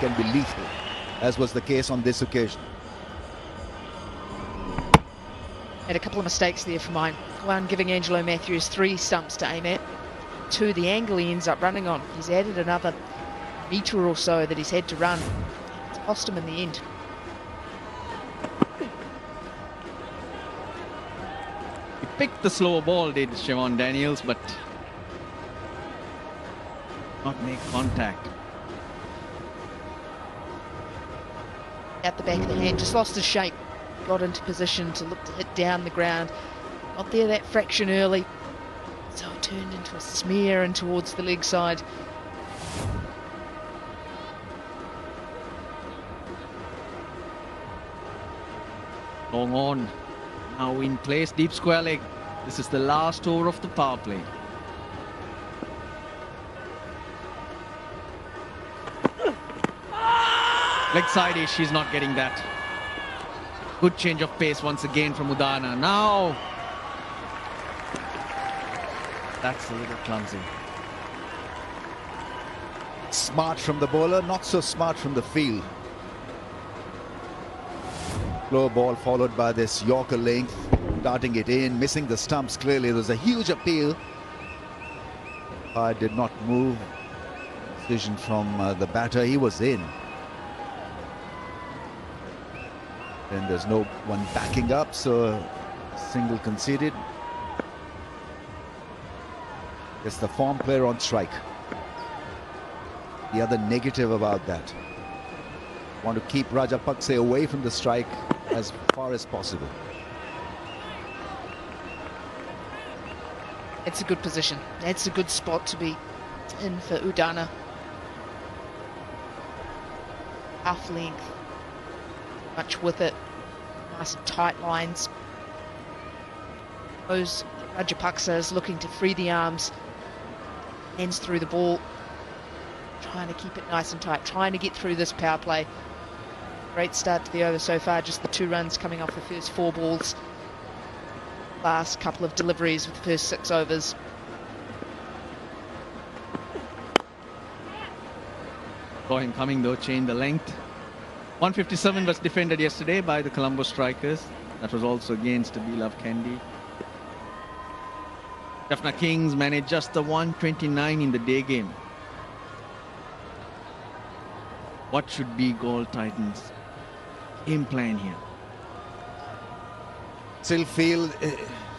can be lethal, as was the case on this occasion. Had a couple of mistakes there for mine. One giving Angelo Matthews 3 stumps to aim at. 2, the angle he ends up running on. He's added another metre or so that he's had to run. It's cost him in the end. He picked the slower ball, did Siobhan Daniels, but not make contact. At the back of the hand, just lost his shape. Got into position to look to hit down the ground. Got there that fraction early. So it turned into a smear and towards the leg side. Long on. Now in place, deep square leg. This is the last over of the power play. Leg side is, she's not getting that. Good change of pace once again from Udana. Now, that's a little clumsy. Smart from the bowler, not so smart from the field. Low ball followed by this Yorker length, darting it in, missing the stumps clearly. There was a huge appeal. I did not move. Decision from the batter, he was in. And there's no one backing up, so single conceded. It's the form player on strike. The other negative about that. Want to keep Rajapakse away from the strike as far as possible. It's a good position. That's a good spot to be in for Udana. Half length. Much with it. Nice and tight lines. Those Rajapaksa is looking to free the arms. Hands through the ball. Trying to keep it nice and tight. Trying to get through this power play. Great start to the over so far. Just the 2 runs coming off the first 4 balls. Last couple of deliveries with the first 6 overs. Saw him coming though, chain the length. 157 was defended yesterday by the Colombo strikers. That was also against the beloved Kandy. Jaffna Kings managed just the 129 in the day game. What should be Gold Titans' game plan here? Still feel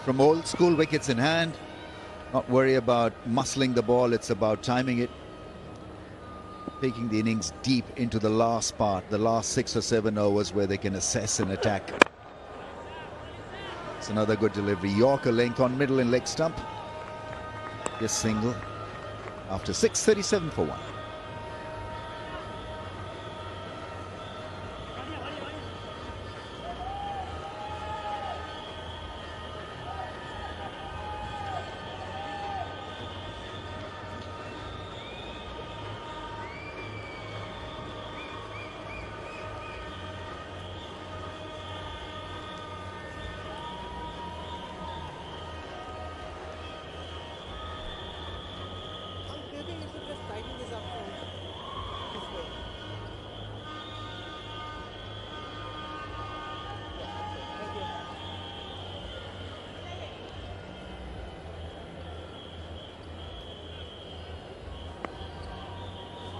from old school, wickets in hand. Not worry about muscling the ball, it's about timing it. Taking the innings deep into the last part, the last 6 or 7 overs where they can assess and attack. It's another good delivery. Yorker length on middle and leg stump. Just single after 6:37 for 1.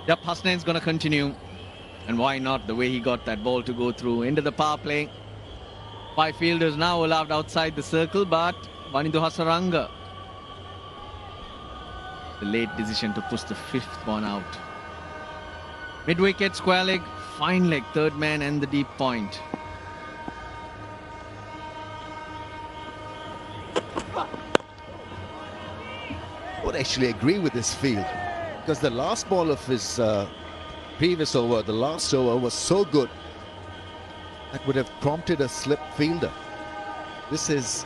Yep, Hasnain's going to continue. And why not? The way he got that ball to go through into the power play. 5 fielders now allowed outside the circle, but Vanindu Hasaranga. The late decision to push the 5th one out. Mid-wicket, square leg, fine leg, 3rd man and the deep point. I would actually agree with this field, because the last ball of his previous over, the last over, was so good that would have prompted a slip fielder. This is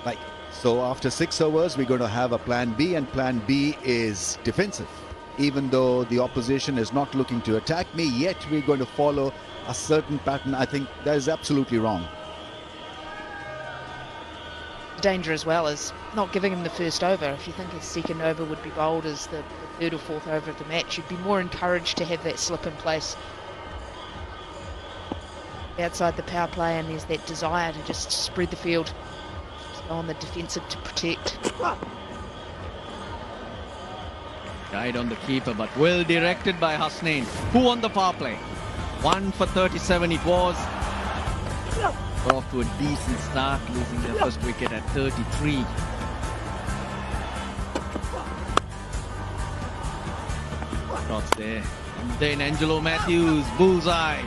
like, so after 6 overs we're going to have a plan B, and plan B is defensive. Even though the opposition is not looking to attack me, yet we're going to follow a certain pattern. I think that is absolutely wrong. The danger as well is not giving him the first over. If you think his second over would be bowled as the third or fourth over of the match, you'd be more encouraged to have that slip in place outside the power play, and there's that desire to just spread the field, just go on the defensive to protect. Died on the keeper, but well directed by Hasnain, who on the power play. 1 for 37 it was. Got off to a decent start, losing their first wicket at 33. Shots there. And then Angelo Matthews, bullseye.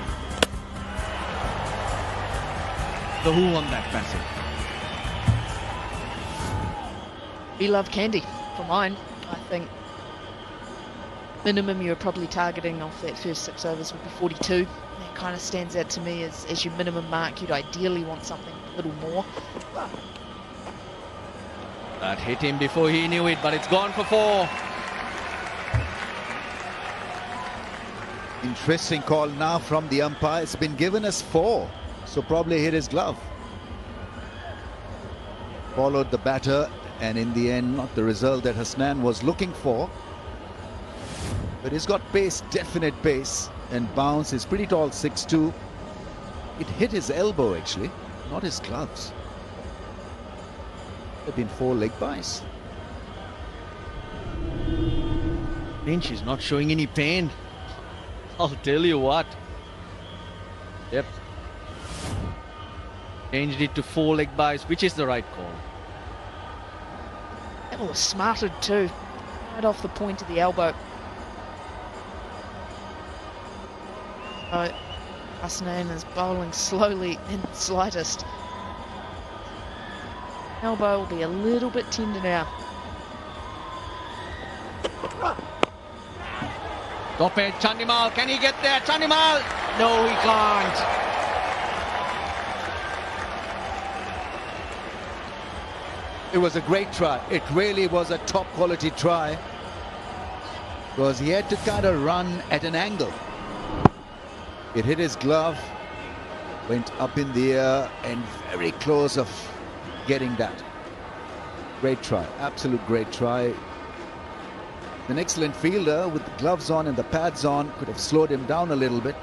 The who on that passage? We love Kandy for mine. I think minimum you're probably targeting off that first 6 overs would be 42. That kind of stands out to me as your minimum mark. You'd ideally want something a little more. That hit him before he knew it, but it's gone for 4. Interesting call now from the umpire. It's been given as 4, so probably hit his glove. Followed the batter, and in the end, not the result that Hasnain was looking for. But he's got pace, definite pace, and bounce. He's pretty tall, 6'2". It hit his elbow actually, not his gloves. There have been 4 leg byes. Lynch is not showing any pain. I'll tell you what. Yep. Changed it to 4 leg byes, which is the right call. That was smarted too, right off the point of the elbow. Hasnain is bowling slowly and slightest. Elbow will be a little bit tender now. Top edge, Chandimal, can he get there? Chandimal! No, he can't. It was a great try. It really was a top quality try, because he had to kind of run at an angle. It hit his glove, went up in the air, and very close of getting that. Great try, absolute great try. An excellent fielder with the gloves on and the pads on could have slowed him down a little bit.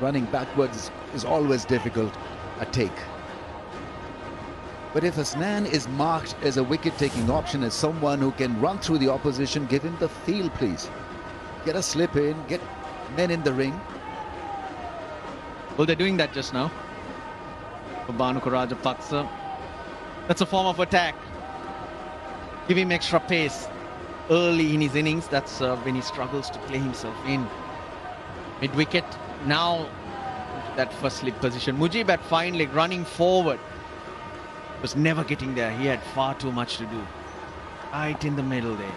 Running backwards is always difficult, a take. But if Hasnain is marked as a wicket-taking option, as someone who can run through the opposition, give him the field, please. Get a slip in, get men in the ring. Well, they're doing that just now. For Bhanuka Rajapaksa. That's a form of attack. Give him extra pace early in his innings. That's when he struggles to play himself in. Mid-wicket, now that first slip position. Mujib at fine leg, running forward. Was never getting there. He had far too much to do. Right in the middle there.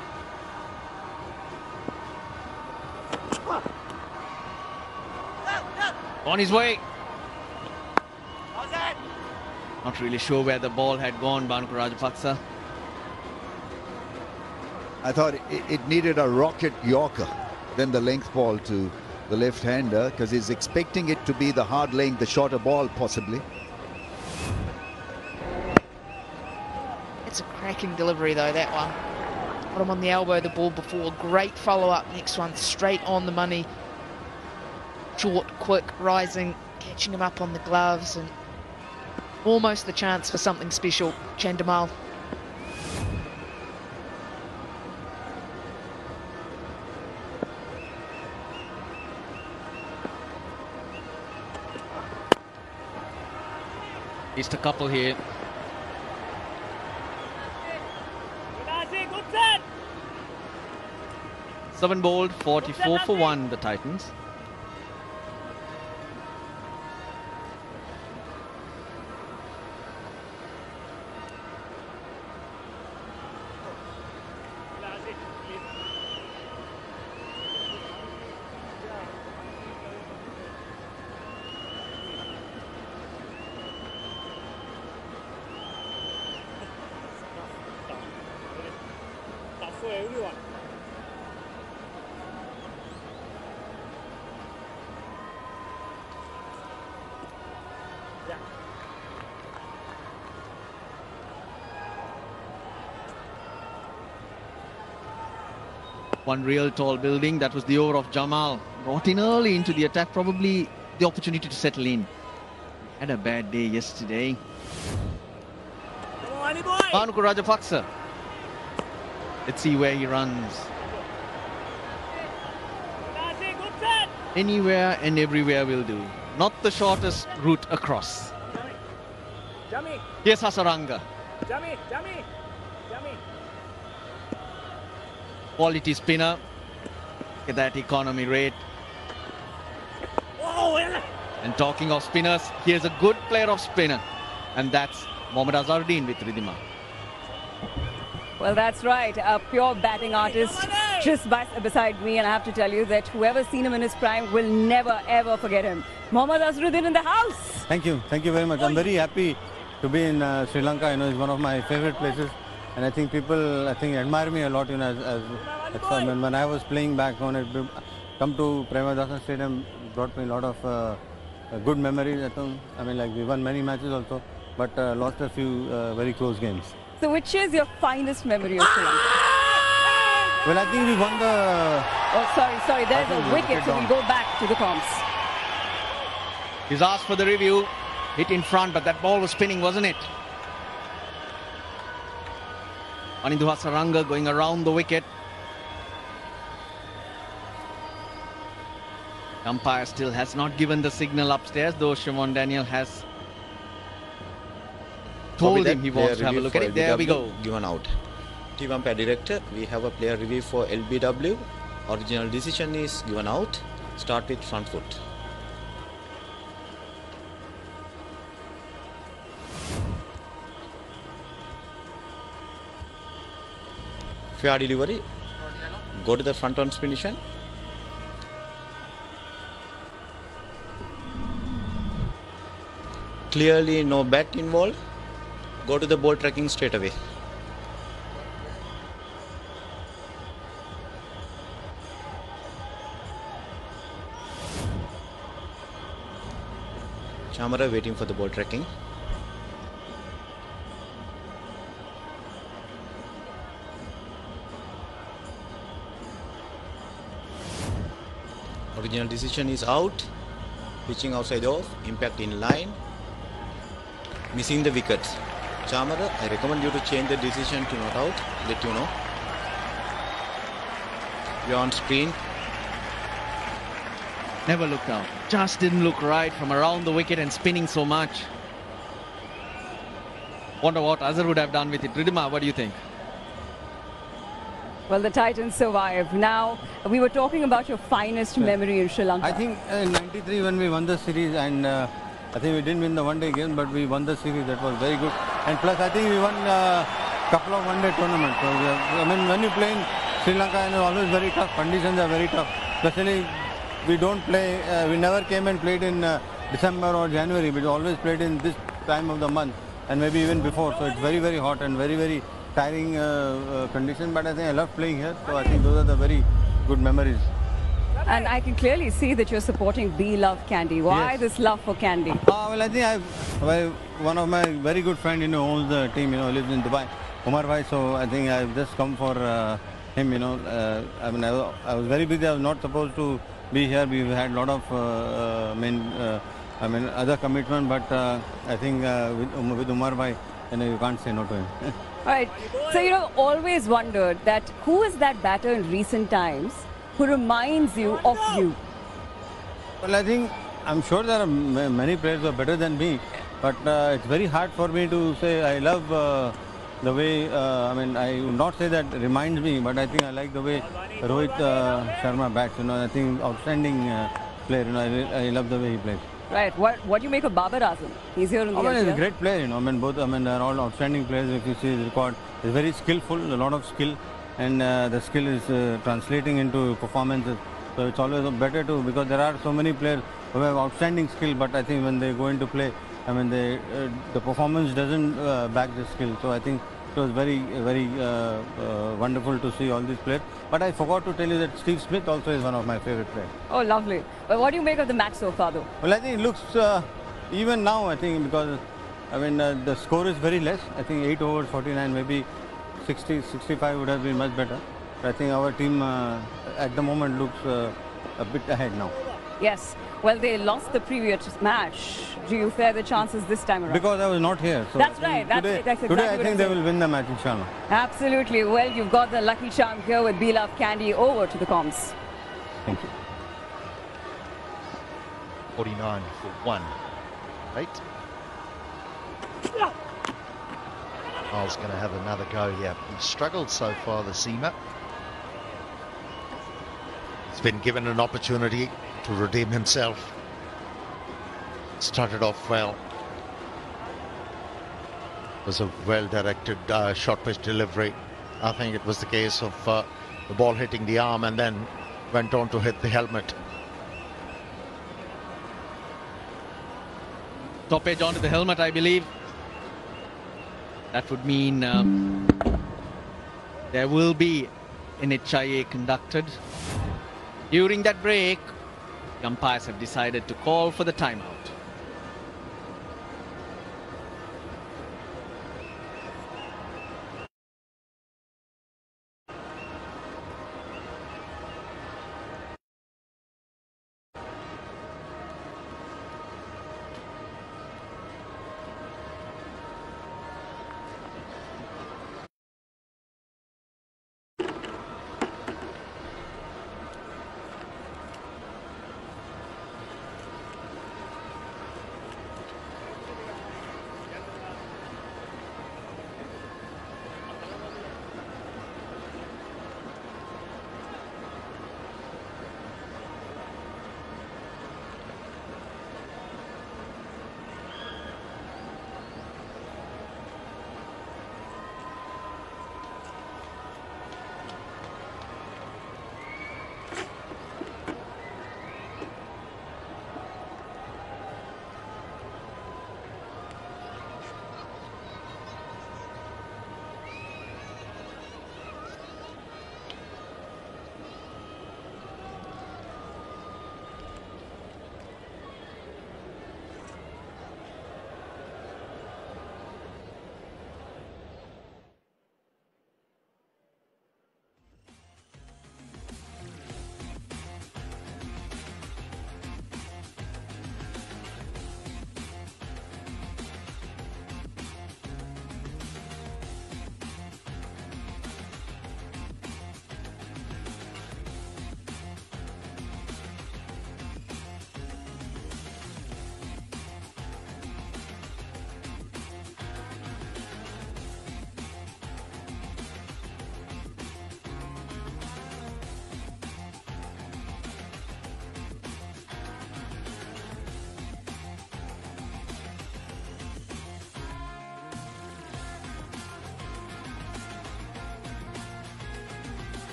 On his way. Not really sure where the ball had gone, Bhanuka Rajapaksa. I thought it needed a rocket Yorker than the length ball to the left-hander, because he's expecting it to be the hard laying, the shorter ball possibly. It's a cracking delivery though, that one. Got him on the elbow, the ball before. Great follow-up. Next one straight on the money. Short, quick, rising, catching him up on the gloves, and almost the chance for something special. Chandimal. Just a couple here. Seven bowled, 44 for 1, the Titans. one real tall building. That was the over of Jamal. Got in early into the attack, probably the opportunity to settle in. Had a bad day yesterday. Manuku Rajapaksa. Let's see where he runs. Anywhere and everywhere will do. Not the shortest route across. Here's Hasaranga. Quality spinner. Look at that economy rate. And talking of spinners, here's a good player of spinner. And that's Mohammad Azharuddin with Ridhima. Well, that's right. A pure batting artist just beside me. And I have to tell you that whoever's seen him in his prime will never, ever forget him. Mohammad Azharuddin in the house. Thank you. Thank you very much. I'm very happy to be in Sri Lanka. You know, it's one of my favorite places. And I think people, admire me a lot, you know, when I was playing back home, come to Premadasan Stadium, brought me a lot of good memories. We won many matches also, but lost a few very close games. So which is your finest memory of Sri Lanka? Well, I think we won the... Oh, sorry, there's a wicket, so we'll go back to the comms. He's asked for the review. Hit in front, but that ball was spinning, wasn't it? Wanindu Hasaranga going around the wicket. The umpire still has not given the signal upstairs, though Shimon Daniel has told him he wants to have a look at it. There we go. Given out. Team umpire director, we have a player review for LBW. Original decision is given out. Start with front foot. Fair delivery. Go to the front on position. Clearly no bat involved. Go to the ball tracking straight away. Chamara waiting for the ball tracking. Original decision is out. Pitching outside off. Impact in line. Missing the wicket. Chamara, I recommend you to change the decision to not out. Let you know. You're on screen. Never looked out. Just didn't look right from around the wicket and spinning so much. Wonder what Azhar would have done with it. Ridhima, what do you think? Well, the Titans survived. Now, we were talking about your finest memory in Sri Lanka. I think in '93 when we won the series, and I think we didn't win the one-day game, but we won the series. That was very good. And plus, I think we won a couple of one-day tournaments. So, when you play in Sri Lanka, it's always very tough. Conditions are very tough. Especially, we don't play. We never came and played in December or January. We always played in this time of the month, and maybe even before. So it's very, very hot and very, very tiring condition. But I think I love playing here. So I think those are the very good memories. And I can clearly see that you're supporting B Love Kandy. Why this love for Kandy? Well, I think one of my very good friend, owns the team, lives in Dubai, Umar Bhai. So I think I've just come for him, I was very busy. I was not supposed to be here. We've had a lot of other commitment, but I think with Umar Bhai, you can't say no to him. Right. So, always wondered that who is that batter in recent times who reminds you of you? Well, I think I'm sure there are many players who are better than me, but it's very hard for me to say I love the way, I would not say that reminds me, but I think I like the way Rohit Sharma bats. I think outstanding player. I love the way he plays. Right. What do you make of Babar Azam? He's here in the He's a great player. Both. They're all outstanding players. If you see his record, he's very skillful. A lot of skill, and the skill is translating into performances. So it's always better because there are so many players who have outstanding skill, but I think when they go into play, the performance doesn't back the skill. So I think it was very, very wonderful to see all these players. But I forgot to tell you that Steve Smith also is one of my favorite players. Oh, lovely. Well, what do you make of the match so far, though? Well, I think it looks even now. I think because the score is very less. I think 8 overs, 49, maybe 60, 65 would have been much better. I think our team at the moment looks a bit ahead now. Yes. Well, they lost the previous match. Do you fear the chances this time around? Because I was not here. So That's right. That's exactly today what I think I'm they saying. will win the match, inshallah. Absolutely. Well, you've got the lucky charm here with Beloved Kandy. Over to the comms. Thank you. 49 for 1. Right. I was going to have another go here. He's struggled so far, the seamer. He's been given an opportunity to redeem himself. Started off well. It was a well-directed short pitch delivery. I think it was the case of the ball hitting the arm and then went on to hit the helmet. Top edge onto the helmet, I believe. That would mean there will be an HIA conducted. During that break, the umpires have decided to call for the timeout.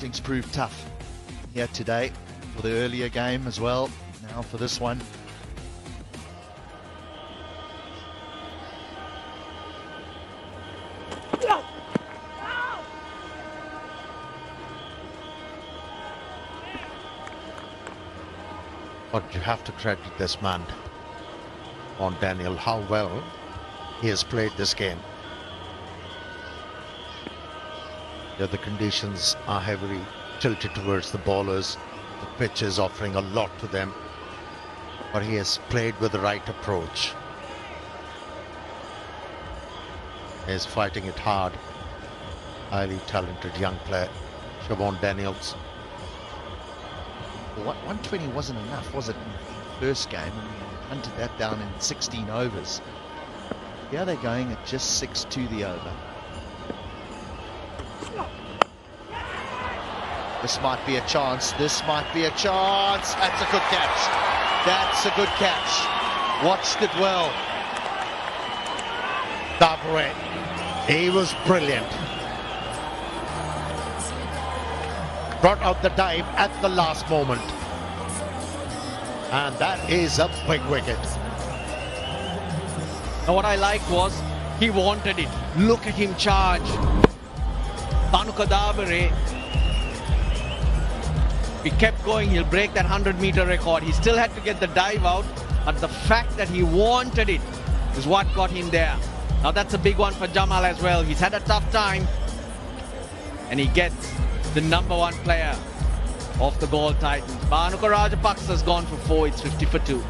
Batting's proved tough here today for the earlier game as well. Now for this one. But you have to credit this man on Daniel, how well he has played this game. Yeah, the conditions are heavily tilted towards the bowlers. The pitch is offering a lot to them, but he has played with the right approach. He is fighting it hard. Highly talented young player, Siobhan Daniels. 120 wasn't enough, was it, in the first game? And we hunted that down in 16 overs. Here they're going at just 6 to the over. This might be a chance. This might be a chance. That's a good catch. That's a good catch. Watched it well. Davre, he was brilliant. Brought out the dive at the last moment. And that is a big wicket. Now what I liked was he wanted it. Look at him charge. Kandy, he kept going, he'll break that 100-meter record. He still had to get the dive out, but the fact that he wanted it is what got him there. Now that's a big one for Jamal as well. He's had a tough time, and he gets the #1 player of the Goal Titans. Bhanuka Rajapaksa has gone for 4, it's 50 for 2.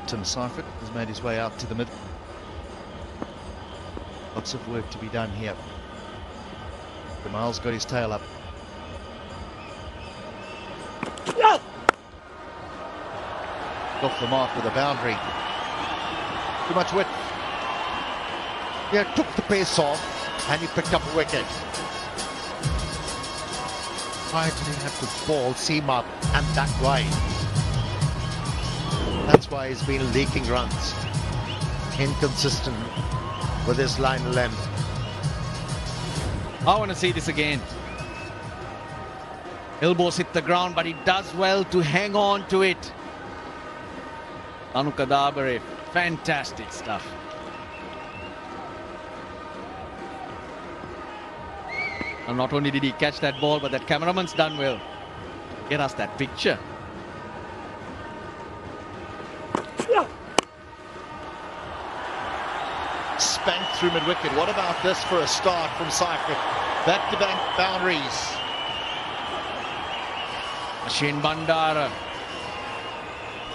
Tim Seifert has made his way out to the middle. Lots of work to be done here. Jamal's got his tail up. Off the mark with a boundary. Too much width. Yeah, took the pace off and he picked up a wicket. Why did he have to ball seam up and that wide? That's why he's been leaking runs. Inconsistent with his line length. I want to see this again. Elbows hit the ground, but he does well to hang on to it. Kandy, fantastic stuff. And not only did he catch that ball, but that cameraman's done well. Get us that picture. Spanked through mid-wicket. What about this for a start from Seifert? Back-to-back boundaries. Ashwin Bandara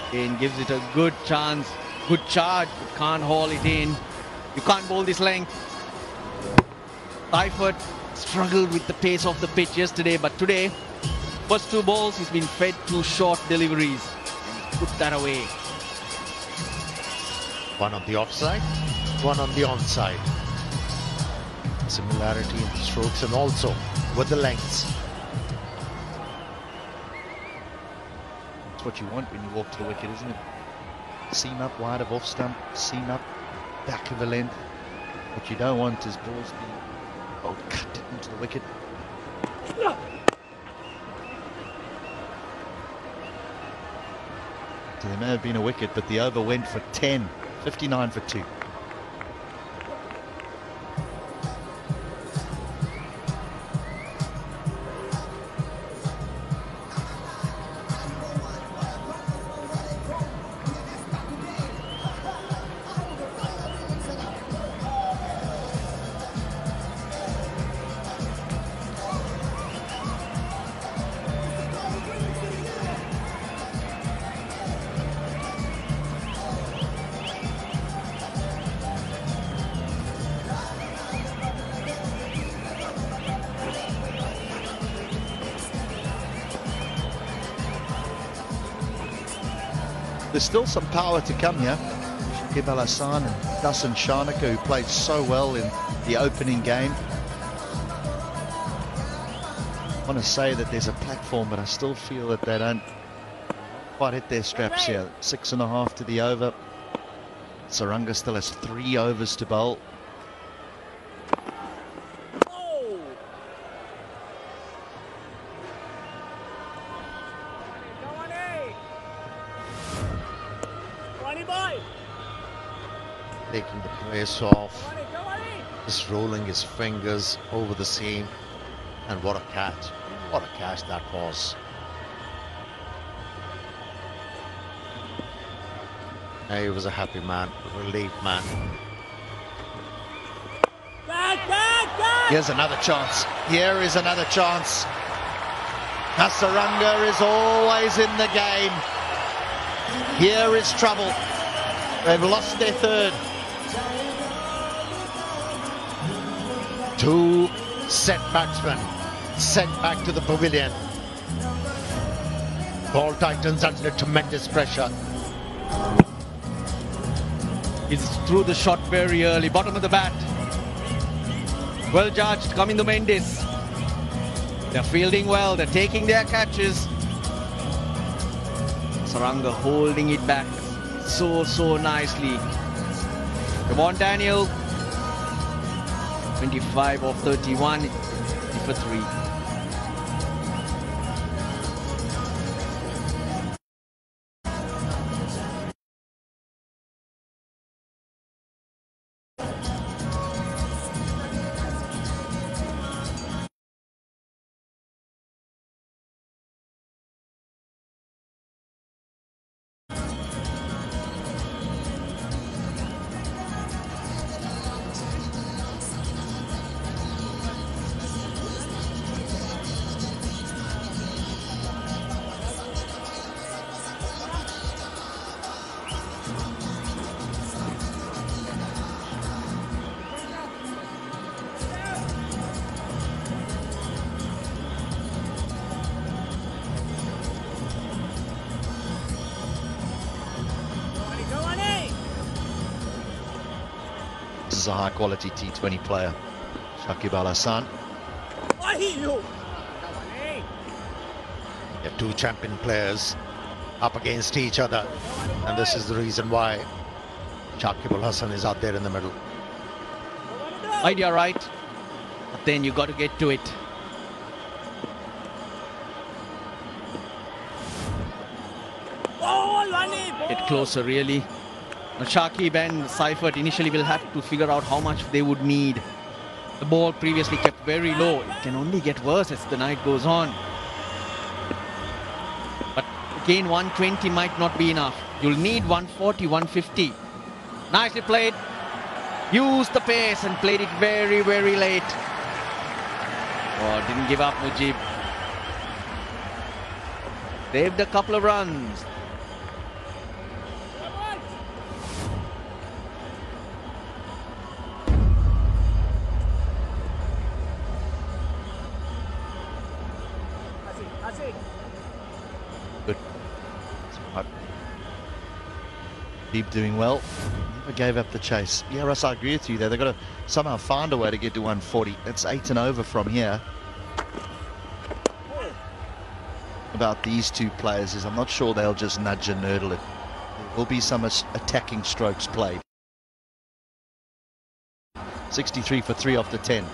again gives it a good chance. Good charge, but can't haul it in. You can't bowl this length. Seifert struggled with the pace of the pitch yesterday, but today, first 2 balls, he's been fed 2 short deliveries. And he's put that away. One on the offside, one on the onside. Similarity in the strokes and also with the lengths. That's what you want when you walk to the wicket, isn't it? Seam up wide of off stump, seam up back of the length. What you don't want is balls being cut into the wicket. So there may have been a wicket, but the over went for 10. 59 for 2. There's still some power to come here. Shakib Al Hassan and Dasan Shanaka, who played so well in the opening game. I want to say that there's a platform, but I still feel that they don't quite hit their straps here. 6.5 to the over. Saranga still has 3 overs to bowl. Taking the press off, just rolling his fingers over the seam, and what a catch. What a catch that was. He was a happy man, a relieved man. Back! Here's another chance. Here is another chance. Hasaranga is always in the game. Here is trouble. They've lost their third. 2 set batsmen sent back to the pavilion. Ball Titans under tremendous pressure. He's threw the shot very early, bottom of the bat. Well judged, Kamindu Mendis. They're fielding well, they're taking their catches. Saranga holding it back so nicely. Come on, Daniel. 25 of 31 for 3. This is a high quality T20 player, Shakib Al Hasan. You have 2 champion players up against each other, and this is the reason why Shakib Al Hasan is out there in the middle. Idea right, but then you got to get to it. Get closer, really. Now Shakib and Seifert initially will have to figure out how much they would need. The ball previously kept very low. It can only get worse as the night goes on. But again, 120 might not be enough. You'll need 140, 150. Nicely played. Used the pace and played it very late. Oh, didn't give up, Mujib. Saved a couple of runs. Good. Keep doing well. Never gave up the chase. Yeah, Russ, I agree with you there. They've got to somehow find a way to get to 140. It's 8 and over from here. About these 2 players is I'm not sure they'll just nudge and nurdle it. There will be some attacking strokes played. 63 for 3 off the 10.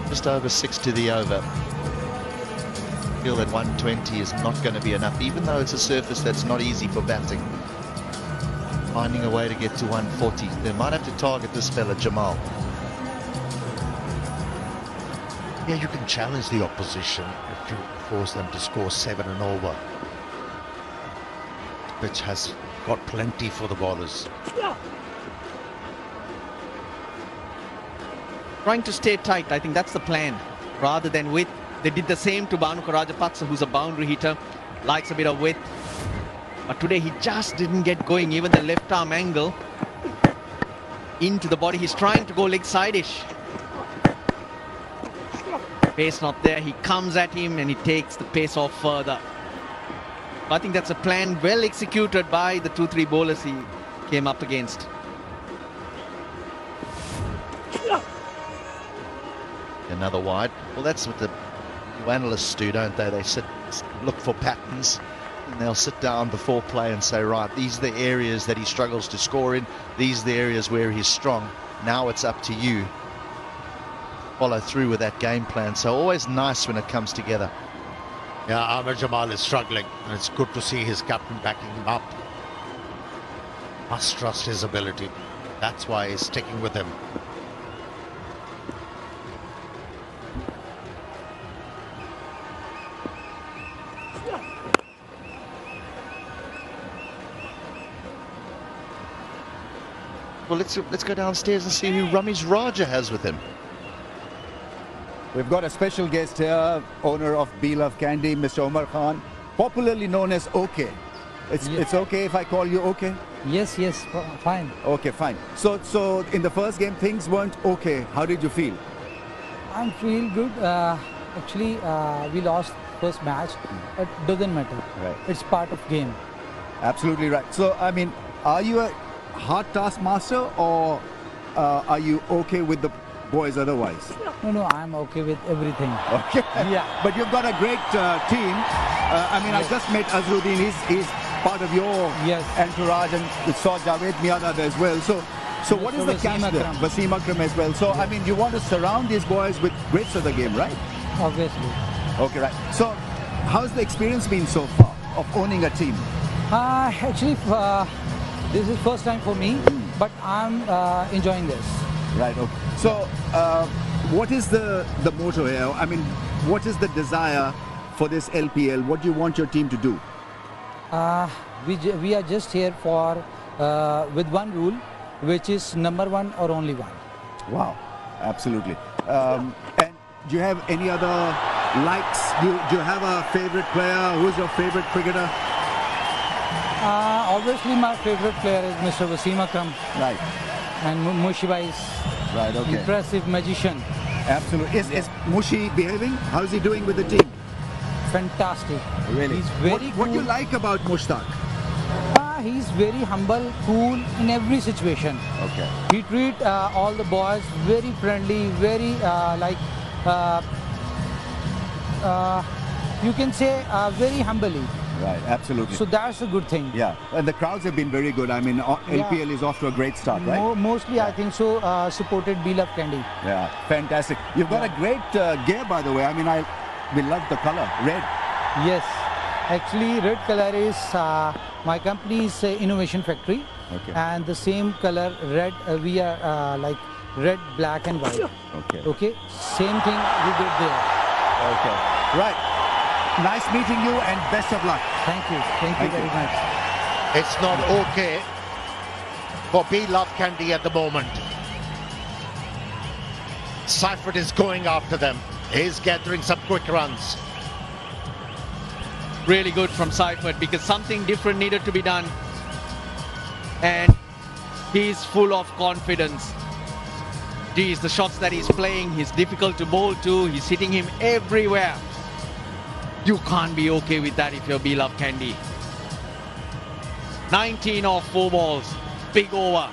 Just over 6 to the over. I feel that 120 is not going to be enough, even though it's a surface that's not easy for batting. Finding a way to get to 140. They might have to target this fella, Jamal. Yeah, you can challenge the opposition if you force them to score 7 and over. Which has got plenty for the bowlers. Trying to stay tight, I think that's the plan. Rather than width. They did the same to Bhanuka Rajapaksa, who's a boundary hitter. Likes a bit of width. But today he just didn't get going. Even the left arm angle into the body. He's trying to go leg side-ish. Pace not there. He comes at him and he takes the pace off further. I think that's a plan well executed by the 2-3 bowlers he came up against. Another wide. Well, that's what the analysts do, don't they? They sit look for patterns, and they'll sit down before play and say, right, these are the areas that he struggles to score in, these are the areas where he's strong. Now it's up to you. Follow through with that game plan. So always nice when it comes together. Yeah, Amir Jamal is struggling, and it's good to see his captain backing him up. Must trust his ability. That's why he's sticking with him. Well, let's go downstairs and see who Ramesh Raja has with him. We've got a special guest here, owner of Beloved Kandy, Mr. Omar Khan, popularly known as OK. It's okay if I call you OK? Yes, fine. Okay, fine. So in the first game, things weren't okay. How did you feel? I'm feel good. Actually, we lost first match, but doesn't matter. Right. It's part of game. Absolutely right. So, I mean, are you a hard taskmaster, or are you okay with the boys otherwise? No, I'm okay with everything. Okay. Yeah. But you've got a great team. I mean, I just met Azruddin. He's part of your entourage, and we saw Javed Miadad as well. So what is the cast there? Wasim Akram as well. So, I mean, you want to surround these boys with greats of the game, right? Obviously. Okay, right. So, how's the experience been so far of owning a team? Actually, this is first time for me, but I'm enjoying this. Right, okay. So, what is the motto here? I mean, what is the desire for this LPL? What do you want your team to do? We are just here for with one rule, which is number one or only one. Wow, absolutely. And do you have any other likes? Do you have a favorite player? Who's your favorite cricketer? Obviously, my favorite player is Mr. Wasim Akram. Right. And Mushiba is impressive magician. Absolutely. Is Mushi behaving? How is he doing with the team? Fantastic. Really? He's very What do you like about Mushtaq? He's very humble, cool in every situation. Okay. He treats all the boys very friendly, very you can say very humbly. Right, absolutely. So that's a good thing. Yeah, and the crowds have been very good. I mean, LPL is off to a great start, right? Mostly, I think so, supported Beloved Kandy. Yeah, fantastic. You've got a great gear, by the way. I mean, we love the color, red. Yes, actually, red color is my company's innovation factory. Okay. And the same color, red, we are like red, black and white. Okay. Okay, same thing we did there. Okay, right. Nice meeting you and best of luck. Thank you very much. It's not okay for Beloved Kandy at the moment. Seifert is going after them. He's gathering some quick runs. Really good from Seifert, because something different needed to be done. And he's full of confidence. Geez, the shots that he's playing, he's difficult to bowl to. He's hitting him everywhere. You can't be okay with that if you're Beloved Kandy. 19 off 4 balls. Big over.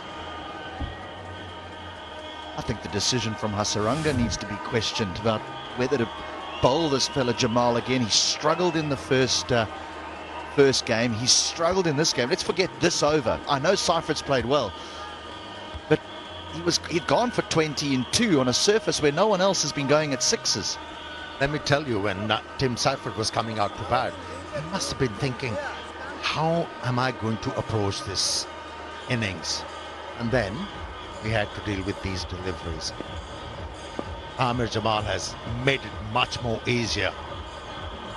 I think the decision from Hasaranga needs to be questioned about whether to bowl this fella Jamal again. He struggled in the first game. He's struggled in this game. Let's forget this over. I know Seifert's played well, but he'd gone for 20 in 2 on a surface where no one else has been going at 6s. Let me tell you, when Tim Seifert was coming out prepared, he must have been thinking, how am I going to approach this innings? And then we had to deal with these deliveries. Amir Jamal has made it much more easier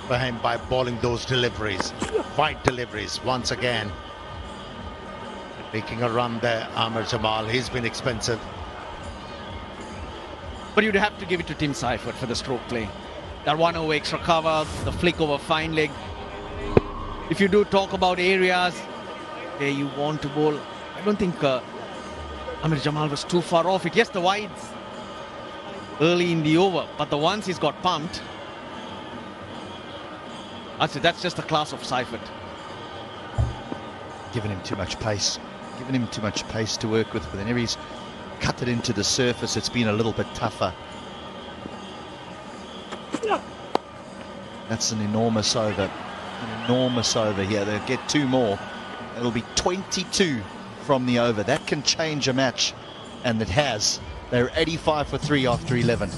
for him by bowling those deliveries, wide deliveries once again. Making a run there, Amir Jamal, he's been expensive. But you'd have to give it to Tim Seifert for the stroke play. That 1 over extra cover, the flick over fine leg. If you do talk about areas where you want to bowl, I don't think Amir Jamal was too far off it. Yes, the wides early in the over, but the ones he's got pumped, I'd say that's just the class of Seifert. Giving him too much pace. Giving him too much pace to work with. But whenever he's cut it into the surface, it's been a little bit tougher. That's an enormous over. An enormous over here. They'll get 2 more. It'll be 22 from the over. That can change a match, and it has. They're 85 for 3 after 11.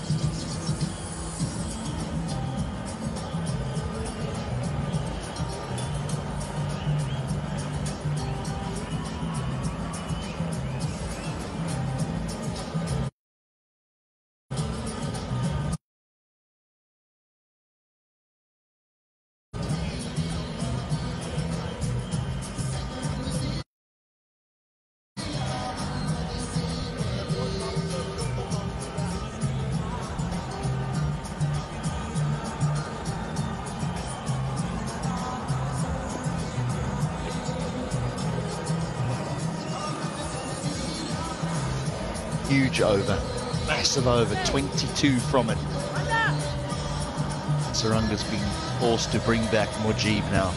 Huge over, massive over, 22 from it. Saranga's been forced to bring back Mujib now.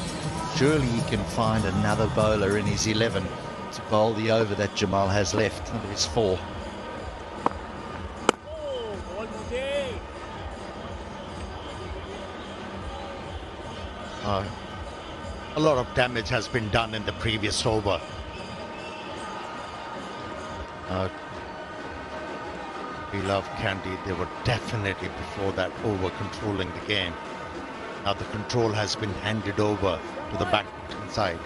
Surely he can find another bowler in his 11 to bowl the over that Jamal has left under his 4. A lot of damage has been done in the previous over. We love Kandy. They were definitely before that over controlling the game. Now the control has been handed over to the back side.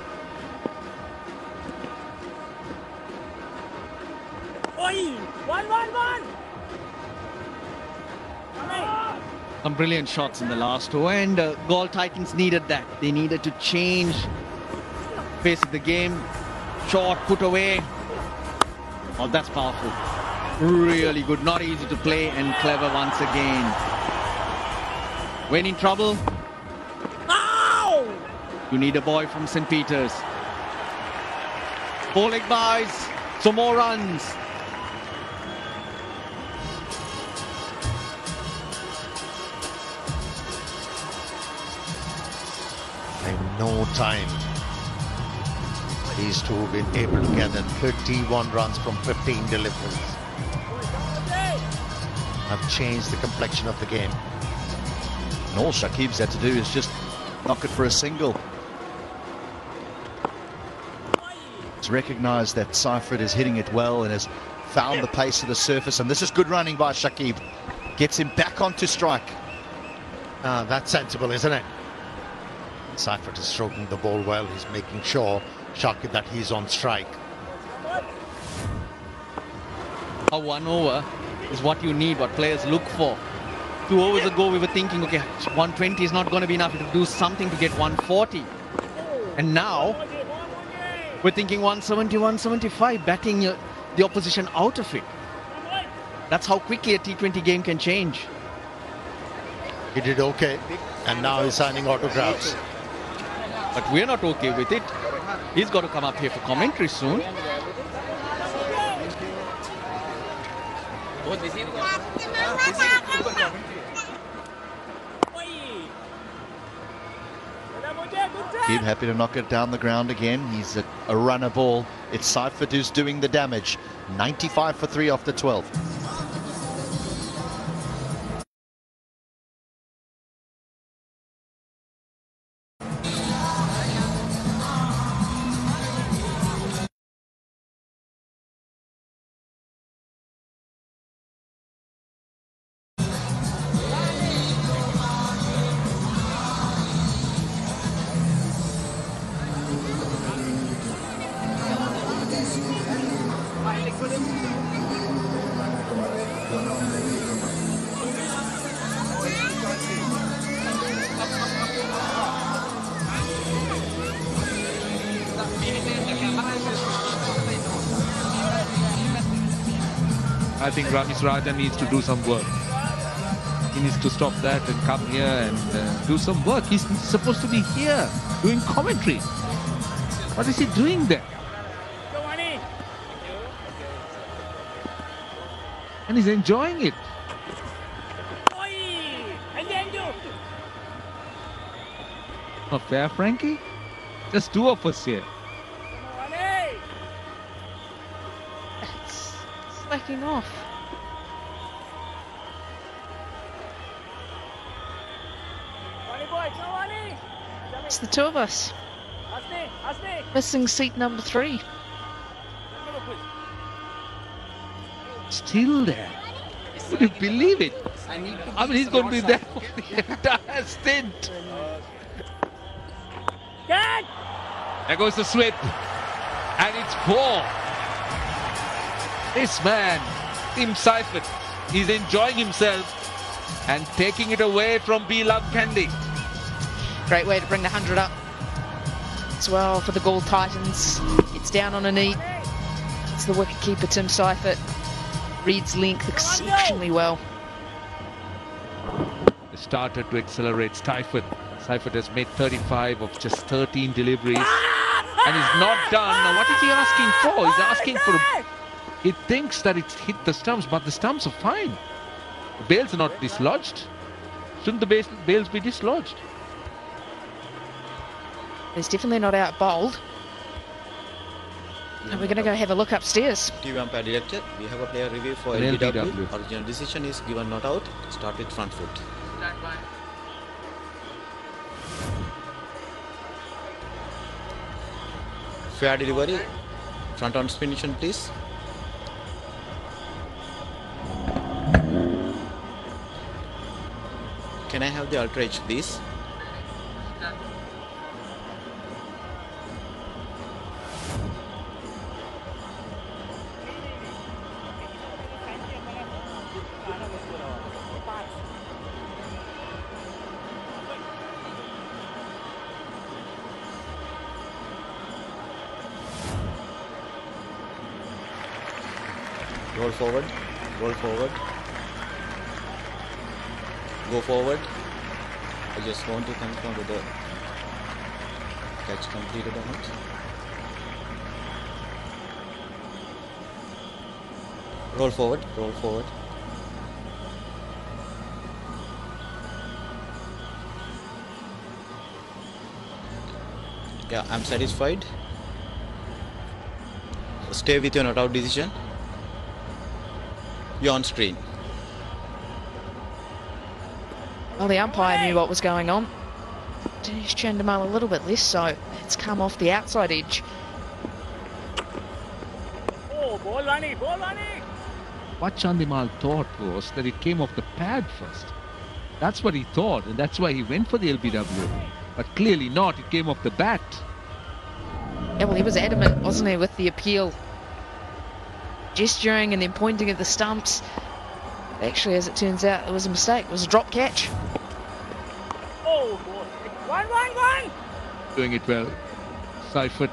Some brilliant shots in the last over, and Galle Titans needed that. They needed to change pace of the game. Short put away. Oh, that's powerful. Really good. Not easy to play, and clever once again. When in trouble, you need a boy from St. Peter's. 4 leg buys, some more runs. In no time, these two have been able to gather 31 runs from 15 deliveries. Have changed the complexion of the game. And all Shakib's had to do is just knock it for a single. He's recognised that Seifert is hitting it well and has found the pace of the surface, and this is good running by Shakib. Gets him back onto strike. That's sensible, isn't it? Seifert is stroking the ball well. He's making sure, Shakib, that he's on strike. A 1 over is what you need, what players look for. 2 overs ago, we were thinking, okay, 120 is not going to be enough. It'll do something to get 140. And now, we're thinking 170, 175, batting the opposition out of it. That's how quickly a T20 game can change. He did okay, and now he's signing autographs. But we're not okay with it. He's got to come up here for commentary soon. Kib happy to knock it down the ground again. He's a runner ball. It's Seifert who's doing the damage. 95 for 3 off the 12. I think Ramesh Raja needs to do some work. He needs to stop that and come here and do some work. He's supposed to be here doing commentary. What is he doing there? And he's enjoying it. Not fair, Frankie. Just 2 of us here. Slacking off. It's the two of us. Missing seat number 3. Still there. Would you believe it? I mean, he's going to be there for the entire stint. There goes the sweep. And it's 4. This man, Tim Seifert, is enjoying himself and taking it away from Beloved Kandy. Great way to bring the 100 up as well for the Gaul Titans. It's down on a knee. It's the wicketkeeper Tim Seifert. Reads length exceptionally well. They started to accelerate Seifert. Seifert has made 35 of just 13 deliveries. And he's not done. Now, what is he asking for? He's asking for... He thinks that it's hit the stumps, but the stumps are fine. The bails are not dislodged. Shouldn't the bails be dislodged? He's definitely not out bowled. And we're going to go have a look upstairs. TV umpire director, we have a player review for LBW. Original decision is given not out. Start with front foot. Stand by. Fair delivery. Front on spin please. Can I have the ultra edge please? Roll forward, roll forward, go forward. I just want to confirm whether the catch completed or not. Roll forward, roll forward. Yeah, I'm satisfied. Stay with your not out decision. You're on screen. Well, the umpire knew what was going on. Dinesh Chandimal a little bit less so. It's come off the outside edge. Oh, ball running, ball running. What Chandimal thought was that it came off the pad first. That's what he thought, and that's why he went for the LBW. But clearly not, it came off the bat. Yeah, well, he was adamant, wasn't he, with the appeal. Gesturing and then pointing at the stumps. Actually, as it turns out, it was a mistake. It was a drop catch. Oh, boy. One. Doing it well. Seifert,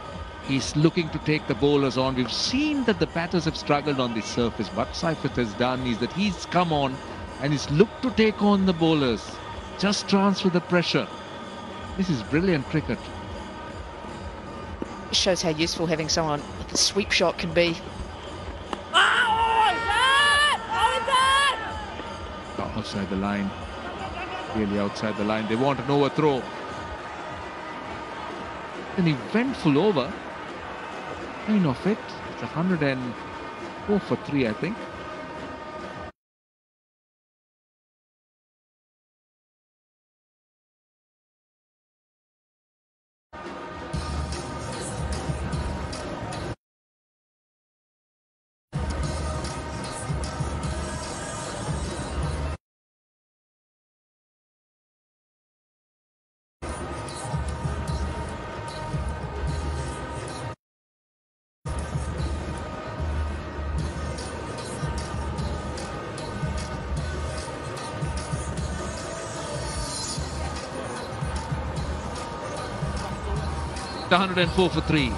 he's looking to take the bowlers on. We've seen that the batters have struggled on this surface. What Seifert has done is that he's come on and he's looked to take on the bowlers. Just transfer the pressure. This is brilliant cricket. It shows how useful having someone with a sweep shot can be. Outside the line, really outside the line. They want an overthrow. Then he went full over. Kind of it. It's 104 for 3, I think. The 104 for 3.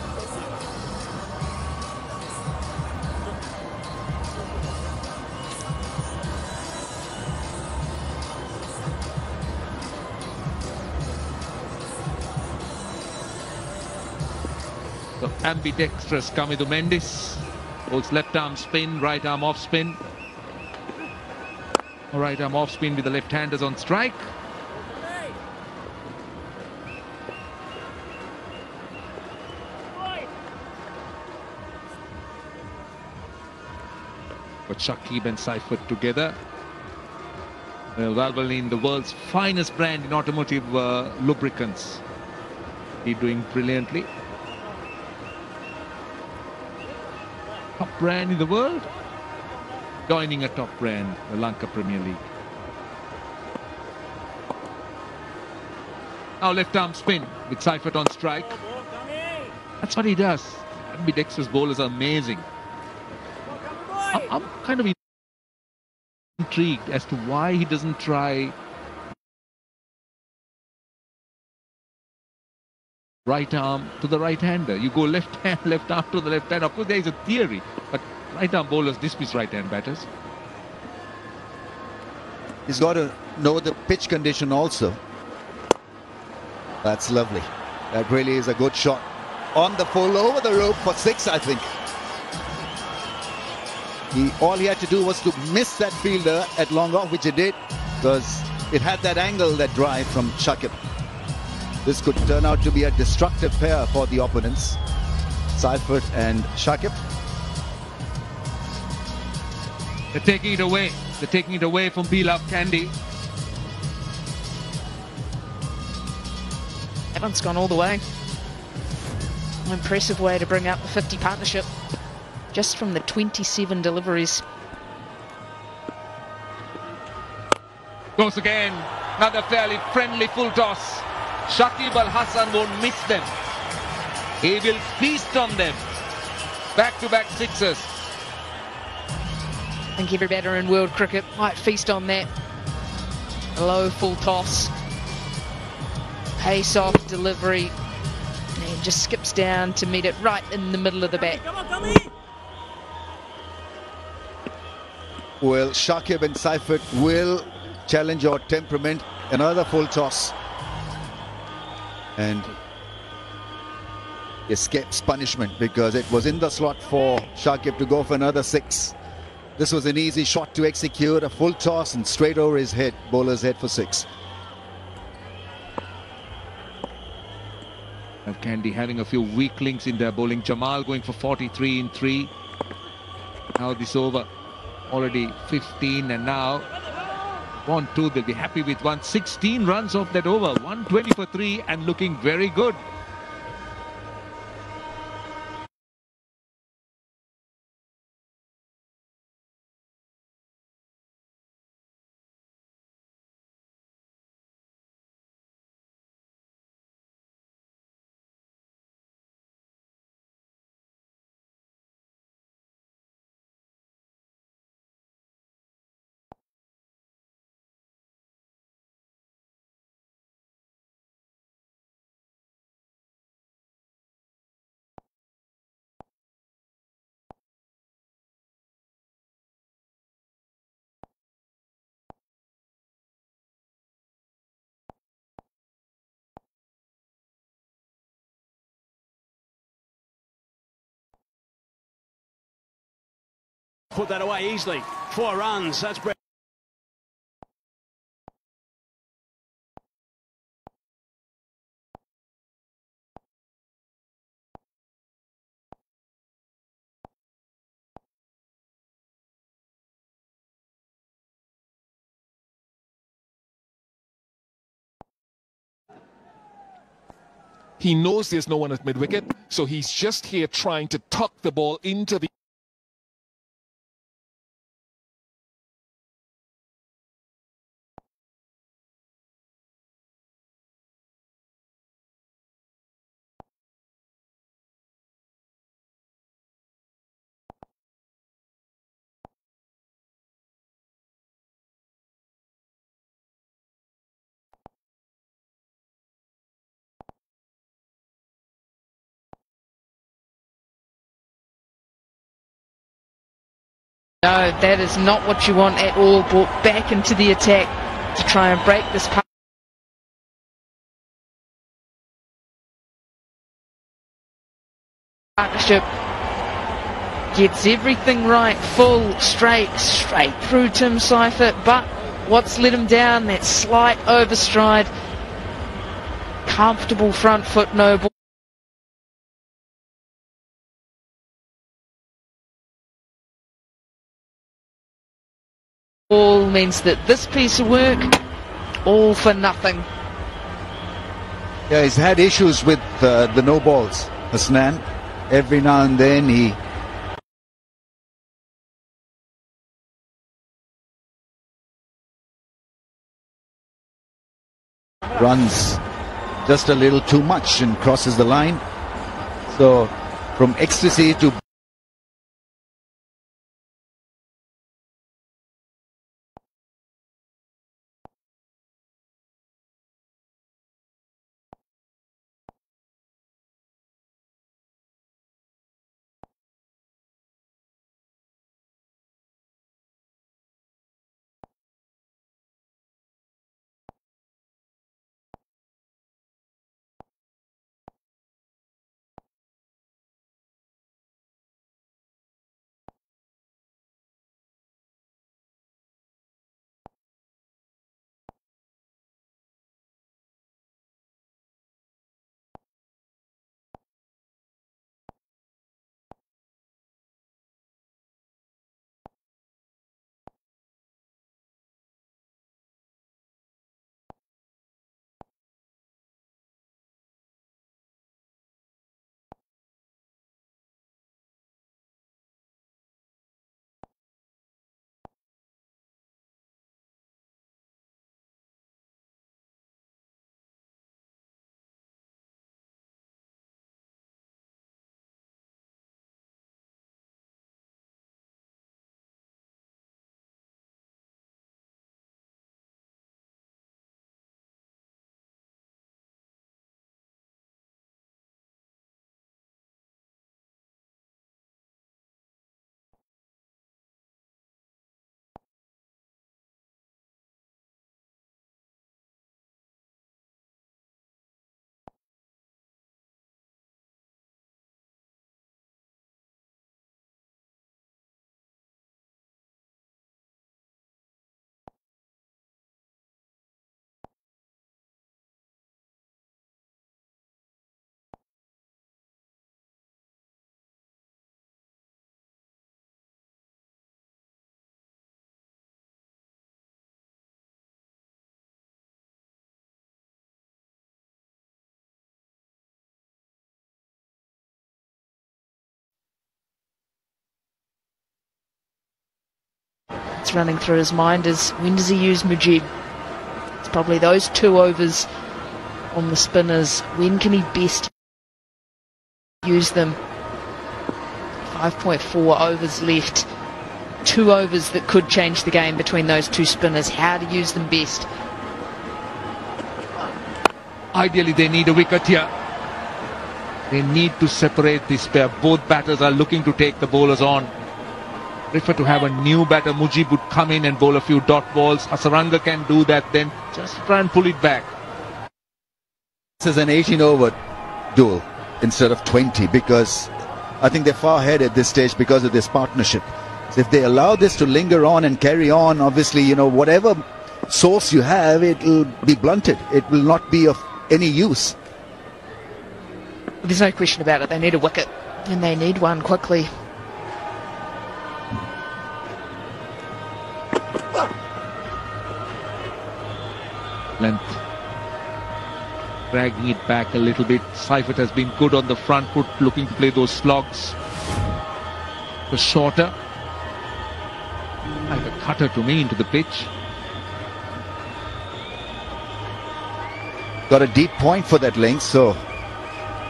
So ambidextrous Kamidu Mendis holds left arm spin, right arm off spin. Right arm off spin with the left-handers on strike. But Shakib and Seifert together. Valvoline, the world's finest brand in automotive lubricants. He's doing brilliantly. Top brand in the world, joining a top brand, the Lanka Premier League. Now left arm spin with Seifert on strike. That's what he does. Ambidextrous bowlers are amazing. I'm kind of intrigued as to why he doesn't try right arm to the right-hander. You go left hand, left arm to the left hand. Of course, there is a theory, but right-arm bowlers dismiss right-hand batters. He's got to know the pitch condition also. That's lovely. That really is a good shot. On the full, over the rope for 6, I think. All he had to do was to miss that fielder at long off, which he did, because it had that angle, that drive from Shakib. This could turn out to be a destructive pair for the opponents, Seifert and Shakib. They're taking it away. They're taking it away from Beloved Kandy. That one's gone all the way. An impressive way to bring out the 50 partnership just from the 27 deliveries. Goes again. Another fairly friendly full toss. Shakib Al Hasan won't miss them. He will feast on them. Back-to-back sixes. I think every batter in world cricket might feast on that. A low full toss. Pace off delivery. And just skips down to meet it right in the middle of the bat. Well, Shakib and Seifert will challenge your temperament. Another full toss. And escapes punishment because it was in the slot for Shakib to go for another 6. This was an easy shot to execute, a full toss and straight over his head, bowler's head for 6. And Kandy having a few weak links in their bowling. Jamal going for 43 in 3. Now this over already 15, and now 1-2. They'll be happy with 116 runs off that over. 120 for 3 and looking very good. Put that away easily. 4 runs. That's great. He knows there's no one at mid-wicket, so he's just here trying to tuck the ball into the... No, that is not what you want at all. Brought back into the attack to try and break this partnership. Gets everything right, full, straight through Tim Seifert, but what's let him down? That slight overstride. Comfortable front foot no ball. All means that this piece of work, all for nothing. Yeah, he's had issues with the no balls, Hasnan. Every now and then he runs just a little too much and crosses the line. So from ecstasy to What's running through his mind is, when does he use Mujib? It's probably those 2 overs on the spinners. When can he best use them? 5.4 overs left. 2 overs that could change the game between those 2 spinners. How to use them best? Ideally, they need a wicket here. They need to separate this pair. Both batters are looking to take the bowlers on. Prefer to have a new batter. Mujib would come in and bowl a few dot balls. Hasaranga can do that, then just try and pull it back. This is an 18-over duel instead of 20, because I think they're far ahead at this stage because of this partnership. So if they allow this to linger on and carry on, obviously, you know, whatever source you have, it will be blunted. It will not be of any use. There's no question about it. They need a wicket, and they need one quickly. Length. Dragging it back a little bit. Seifert has been good on the front foot, looking to play those slogs. The shorter. Like a cutter to me into the pitch. Got a deep point for that length, so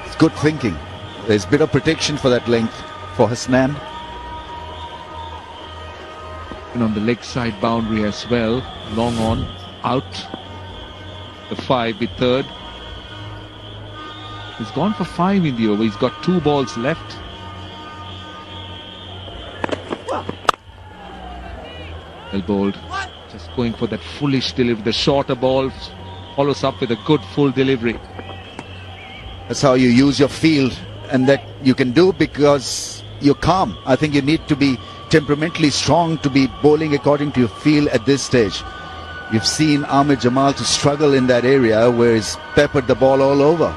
it's good thinking. There's a bit of protection for that length for Hasnan. And on the leg side boundary as well. Long on, out. The 5 with third. He's gone for 5 in the over. He's got 2 balls left. Well bowled. Just going for that foolish delivery. The shorter ball follows up with a good full delivery. That's how you use your field, and that you can do because you're calm. I think you need to be temperamentally strong to be bowling according to your feel at this stage. You've seen Ahmed Jamal to struggle in that area where he's peppered the ball all over.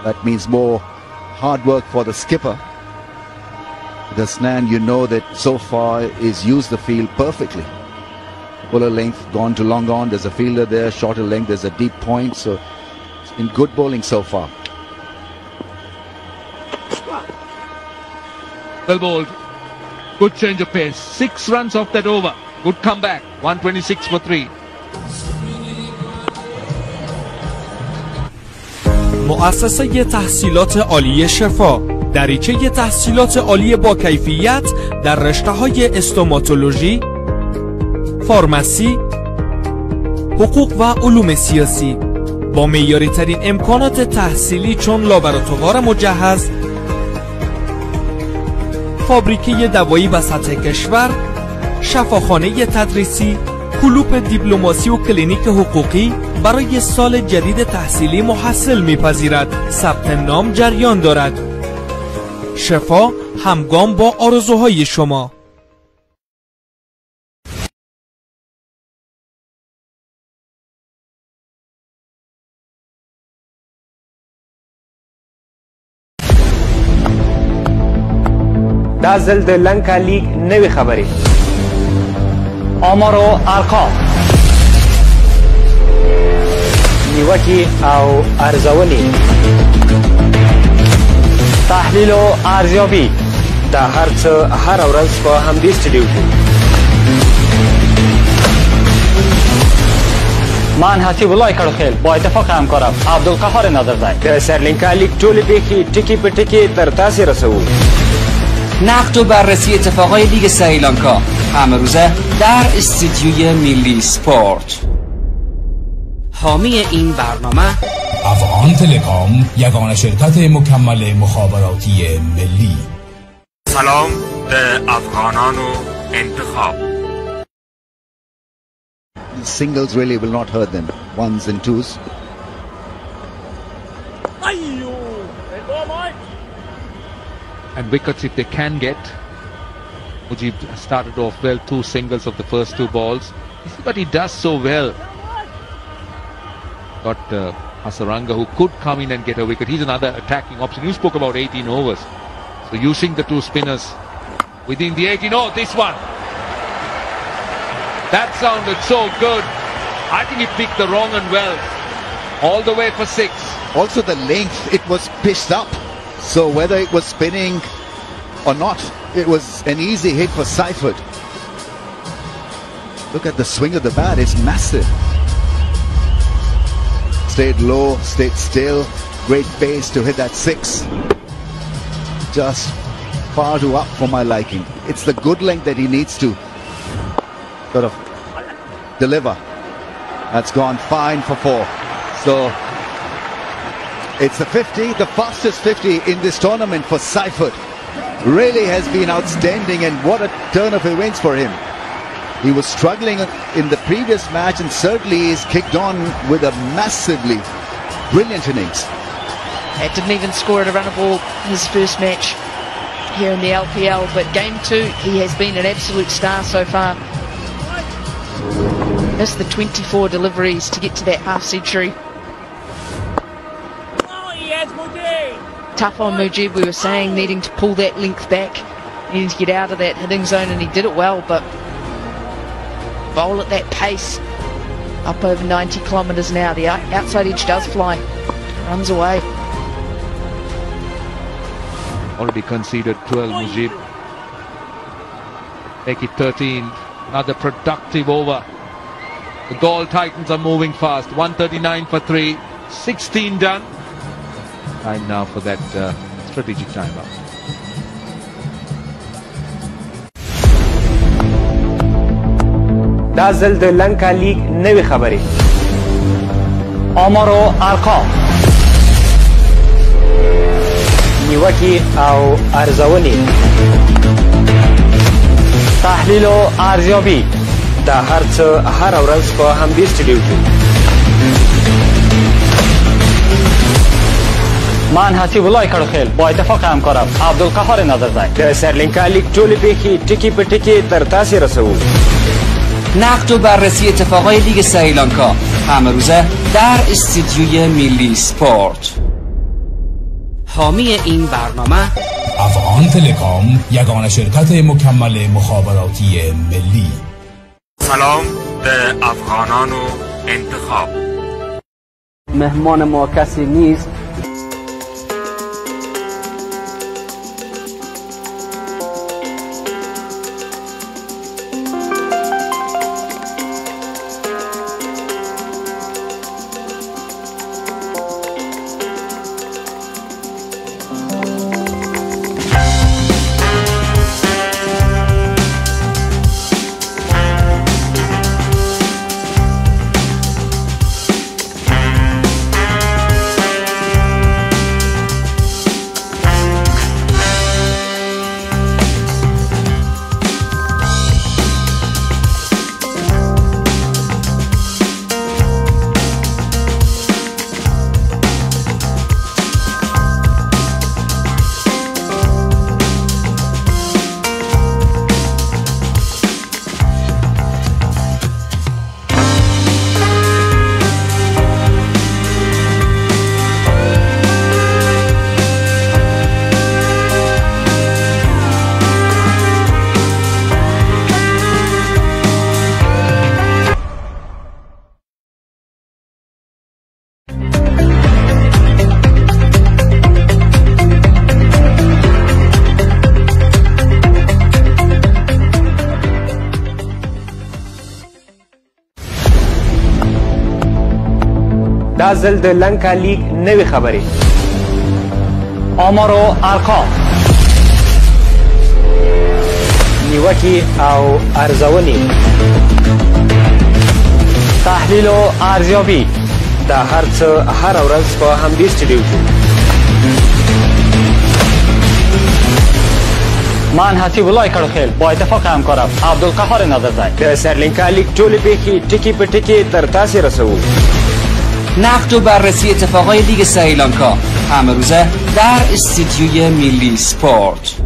That means more hard work for the skipper. The Hasnan, you know that so far is used the field perfectly. Fuller length gone to long on. There's a fielder there. Shorter length. There's a deep point. So It's been good bowling so far. Well bowled. Good change of pace. 6 runs off that over. Good comeback. 126 for 3. مؤسسه تحصیلات عالی شفا، دریچه تحصیلات عالی با کیفیت در رشته‌های استوماتولوژی، فارمسی، حقوق و علوم سیاسی با معیاری ترین امکانات تحصیلی چون لابراتوار مجهز، فابریکه دوایی وسط کشور، شفاخانه تدریسی، کلوپ دیپلماسی و کلینیک حقوقی برای سال جدید تحصیلی محصل می‌پذیرد. ثبت نام جریان دارد. شفا همگام با آرزوهای شما. دا ځل د لنکا لیگ نوې خبرې، آمار و ارقام، نیوکې او ارزونې، تحلیل و ارزیابي، دا هر څه هره ورځ په همدې سټډیو کې. من حسیب الله کړوخیل با اتفاق همکارم عبدالقهار نظرزی د سرلینکا لیگ ټولې پېښې ټکي په ټکي تر تاسې رسوو. نقد و بررسی اتفاقای لیگ سریلانکا همه روزه در استودیوی ملی سپورت. حامی این برنامه افغان تلکام، یگانه شرکت مکمل مخابراتی ملی. سلام به افغانان و انتخاب. Singles really will not hurt them. Ones and twos. And wickets if they can get. Mujib started off well, 2 singles of the first 2 balls. But he does so well. Got Hasaranga, who could come in and get a wicket. He's another attacking option. You spoke about 18 overs. So using the 2 spinners within the 18. Oh, this one. That sounded so good. I think he picked the wrong and well. All the way for 6. Also the length, it was pitched up. So whether it was spinning or not, it was an easy hit for Seifert. Look at the swing of the bat, it's massive. Stayed low, stayed still, great pace to hit that 6. Just far too up for my liking. It's the good length that he needs to sort of deliver. That's gone fine for 4. So it's the 50, the fastest 50 in this tournament for Seifert. Really has been outstanding, and what a turn of events for him. He was struggling in the previous match, and certainly he's kicked on with a massively brilliant innings. Didn't even score at a run of ball his first match here in the LpL, but game 2 he has been an absolute star so far. Just the 24 deliveries to get to that half century. Tough on Mujib, we were saying, needing to pull that length back, needing to get out of that hitting zone, and he did it well, but bowl at that pace, up over 90 kilometres an hour. The outside edge does fly, runs away. Already conceded 12, Mujib. Make it 13, another productive over. The Gaul Titans are moving fast, 139 for 3, 16 done. Time now for that strategic timeout. دا ځل د لنکا لیگ نوې خبرې، آمار و ارقام، نیوکې او ارزونې، تحلیل و ارزیابي، دا هر څه هره ورځ په همدې سټډیو کې. من حسیب الله کړوخیل با اتفاق همکارم عبدالقهار نظرزی د سرلینکا لیگ ټولې پېښې ټکي په ټکي تر تاسې رسوو. نقد و بررسی اتفاقای لیگ سریلانکا همه روزه در استودیوی ملی سپورت. حامی این برنامه افغان تلکام، یگانه شرکت مکمل مخابراتی ملی. سلام به افغانان و انتخاب. مهمان ما کسی نیست. دا ځل د لنکا لیگ نوې خبرې آمار و ارقام نیوکې او ارزونې تحلیل و ارزیابي دا هر څه هره ورځ په همدې سټډیو کې من حسیب الله کړوخیل با اتفاق همکارم عبدالقهار نادرزی د سرلینکا لیگ ټولې پیښې ټکی په ټکی تر تاسې رسوو. نقد و بررسی اتفاقای لیگ سریلانکا همه روزه در استودیوی ملی سپورت.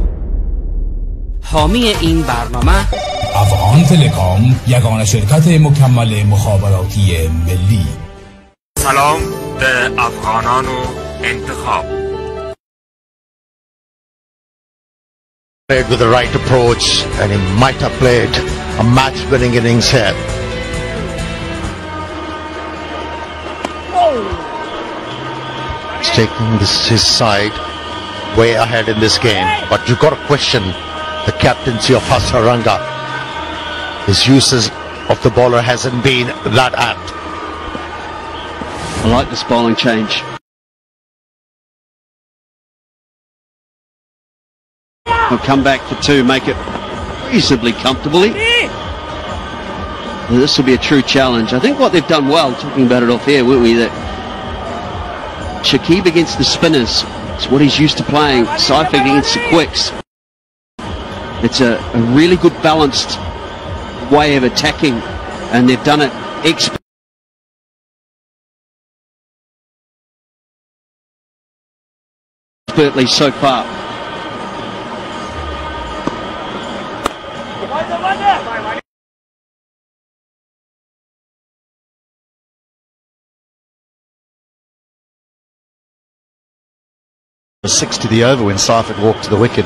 حامی این برنامه افغان تلکام، یگانه شرکت مکمل مخابراتی ملی. سلام به افغانان و انتخاب. Played with the right approach and he might have played a match-winning innings here. He's taking his side way ahead in this game, but you've got to question the captaincy of Hasaranga. His uses of the bowler hasn't been that apt. I like this bowling change. He'll come back for two, make it reasonably comfortably. This will be a true challenge. I think what they've done well, talking about it off air, weren't we, that Shakib against the spinners, it's what he's used to playing, Saifik against the quicks. It's a really good balanced way of attacking, and they've done it expertly so far. A 6 to the over when Seifert walked to the wicket.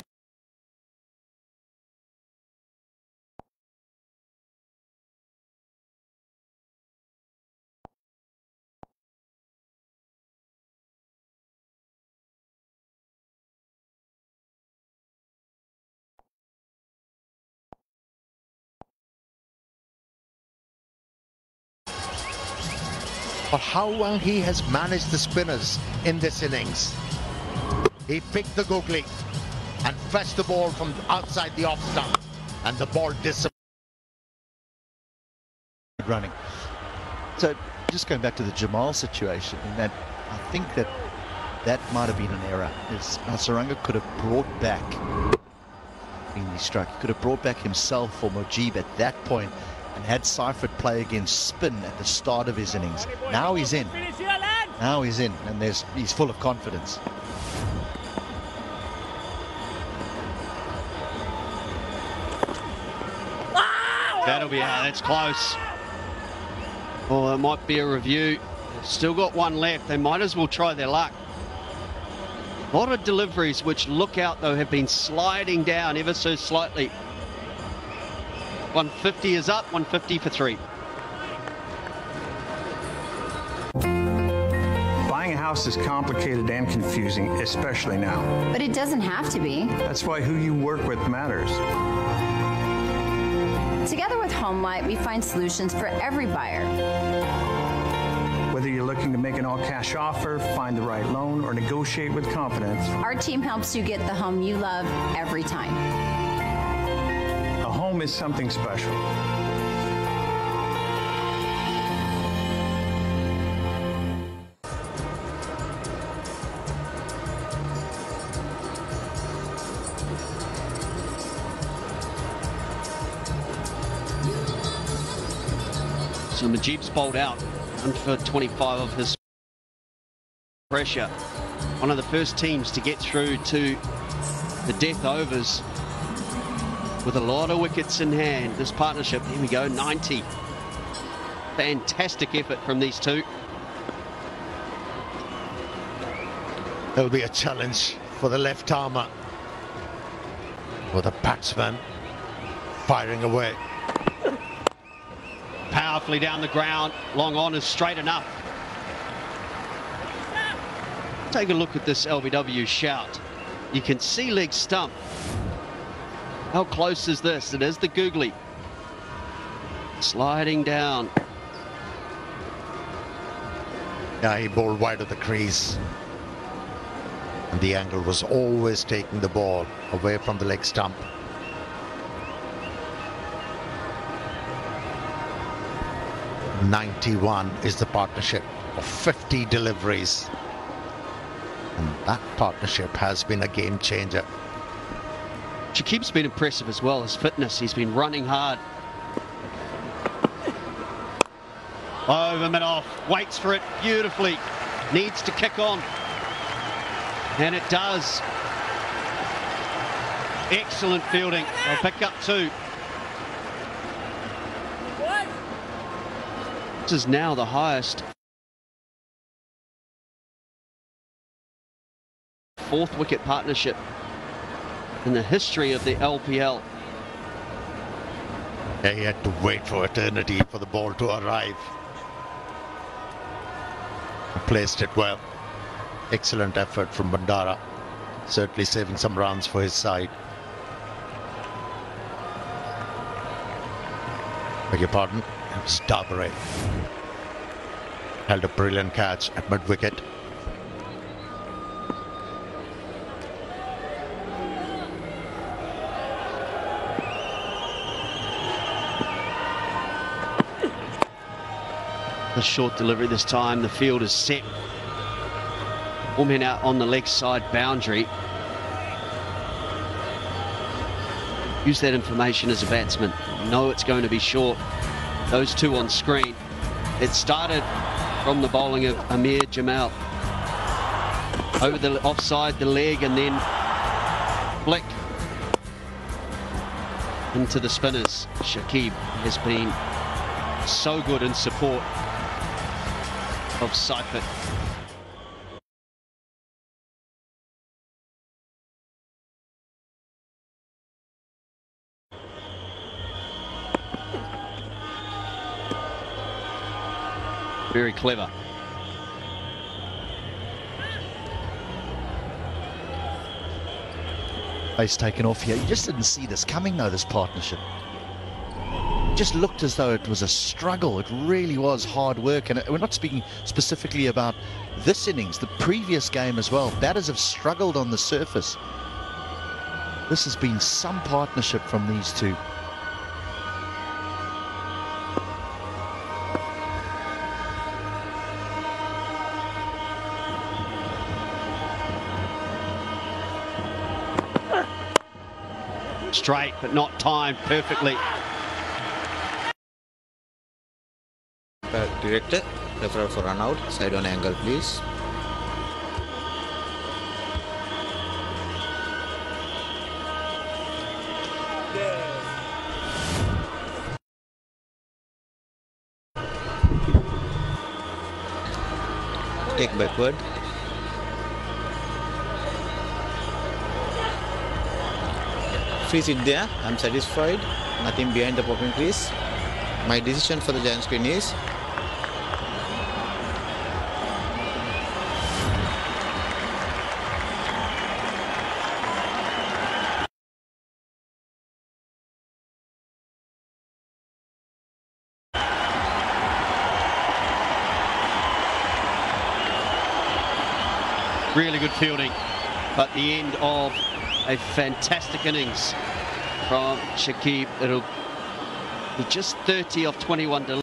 But how well he has managed the spinners in this innings. He picked the googly and fetched the ball from outside the off stump, and the ball disappeared. Running. So just going back to the Jamal situation, in that I think that might have been an error. Saranga could have brought back in the strike. He could have brought back himself or Mujib at that point and had Seifert play against spin at the start of his innings. Now he's in. Now he's in, and he's full of confidence. That'll be out. That's close. Oh, it might be a review. They've still got one left. They might as well try their luck. A lot of deliveries which look out, though, have been sliding down ever so slightly. 150 is up, 150 for 3. house is complicated and confusing, especially now. But it doesn't have to be. That's why who you work with matters. Together with HomeLight, we find solutions for every buyer. Whether you're looking to make an all-cash offer, find the right loan, or negotiate with confidence, our team helps you get the home you love every time. A home is something special. So Majib's bowled out, and for 25 of his pressure. One of the first teams to get through to the death overs with a lot of wickets in hand. This partnership, here we go, 90. Fantastic effort from these two. There'll be a challenge for the left armour, with the batsman firing away. Powerfully down the ground, long on is straight enough. Take a look at this LBW shout. You can see leg stump. How close is this? It is the googly. Sliding down. Yeah, he bowled wide of the crease. And the angle was always taking the ball away from the leg stump. .91 is the partnership of 50 deliveries. And that partnership has been a game changer. Shakib's been impressive as well. His fitness, he's been running hard. Over mid-off, waits for it beautifully. Needs to kick on. And it does. Excellent fielding. They'll pick up two. This is now the highest. Fourth wicket partnership in the history of the LPL. Yeah, he had to wait for eternity for the ball to arrive. He placed it well. Excellent effort from Bandara. Certainly saving some runs for his side. Beg your pardon, it was Dabare. Held a brilliant catch at mid-wicket. A short delivery this time. The field is set. All men out on the leg side boundary. Use that information as a batsman. You know it's going to be short. Those two on screen. It started from the bowling of Amir Jamal. Over the offside, the leg, and then flick into the spinners. Shakib has been so good in support of Seifert. Very clever. Base taken off here. You just didn't see this coming though, this partnership. Just looked as though it was a struggle. It really was hard work, and we're not speaking specifically about this innings, the previous game as well. Batters have struggled on the surface. This has been some partnership from these two. Straight, but not timed perfectly. Director, referral for run out. Side on angle, please. Take backward. Freeze it there. I'm satisfied. Nothing behind the popping crease. My decision for the giant screen is Really good fielding. But the end of a fantastic innings from Shakib. It'll be just 30 off 21 to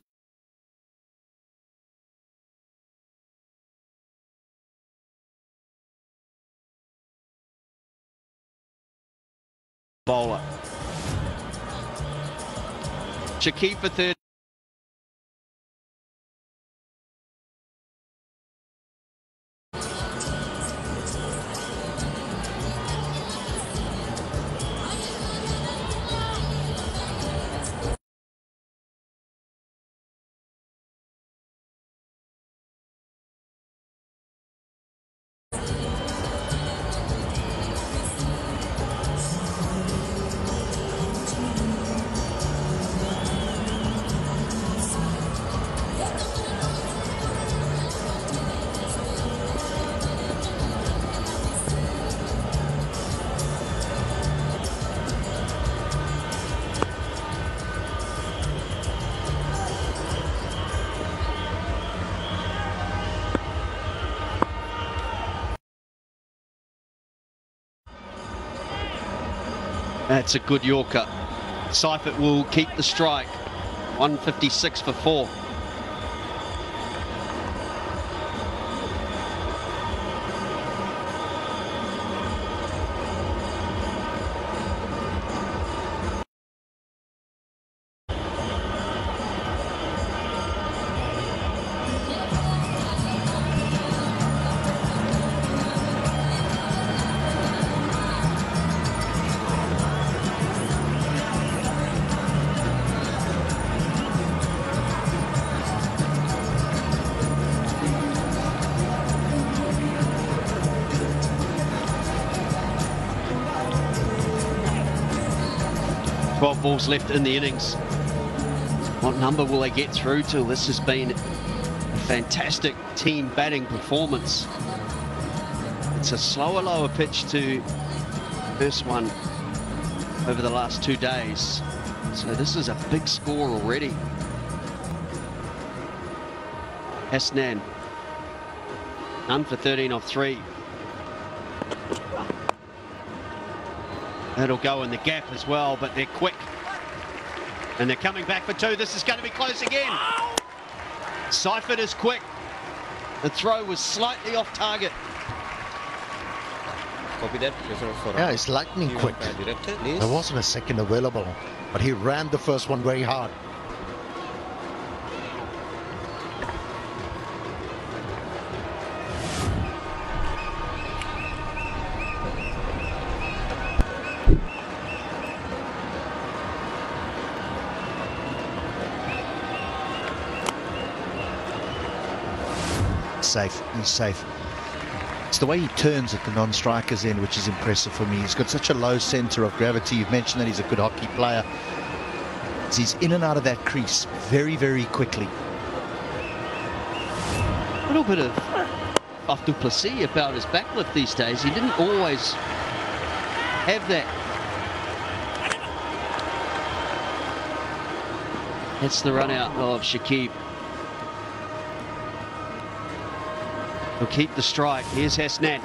bowler. Shakib for 30. That's a good Yorker. Seifert will keep the strike. 156 for 4. Balls left in the innings. What number will they get through to? This has been a fantastic team batting performance. It's a slower, lower pitch to first one over the last 2 days. So this is a big score already. Hasnan, none for 13 off 3. That'll go in the gap as well, but they're quick. And they're coming back for 2. This is going to be close again. Seifert is quick. The throw was slightly off target. Copy that. Yeah, it's lightning quick. There wasn't a second available, but he ran the first one very hard. Safe. He's safe. It's the way he turns at the non-strikers end which is impressive for me. He's got such a low centre of gravity. You've mentioned that he's a good hockey player. So he's in and out of that crease very, very quickly. A little bit of du Plessis about his backlift these days. He didn't always have that. That's the run out of Shakib. He'll keep the strike. Here's Hasnan.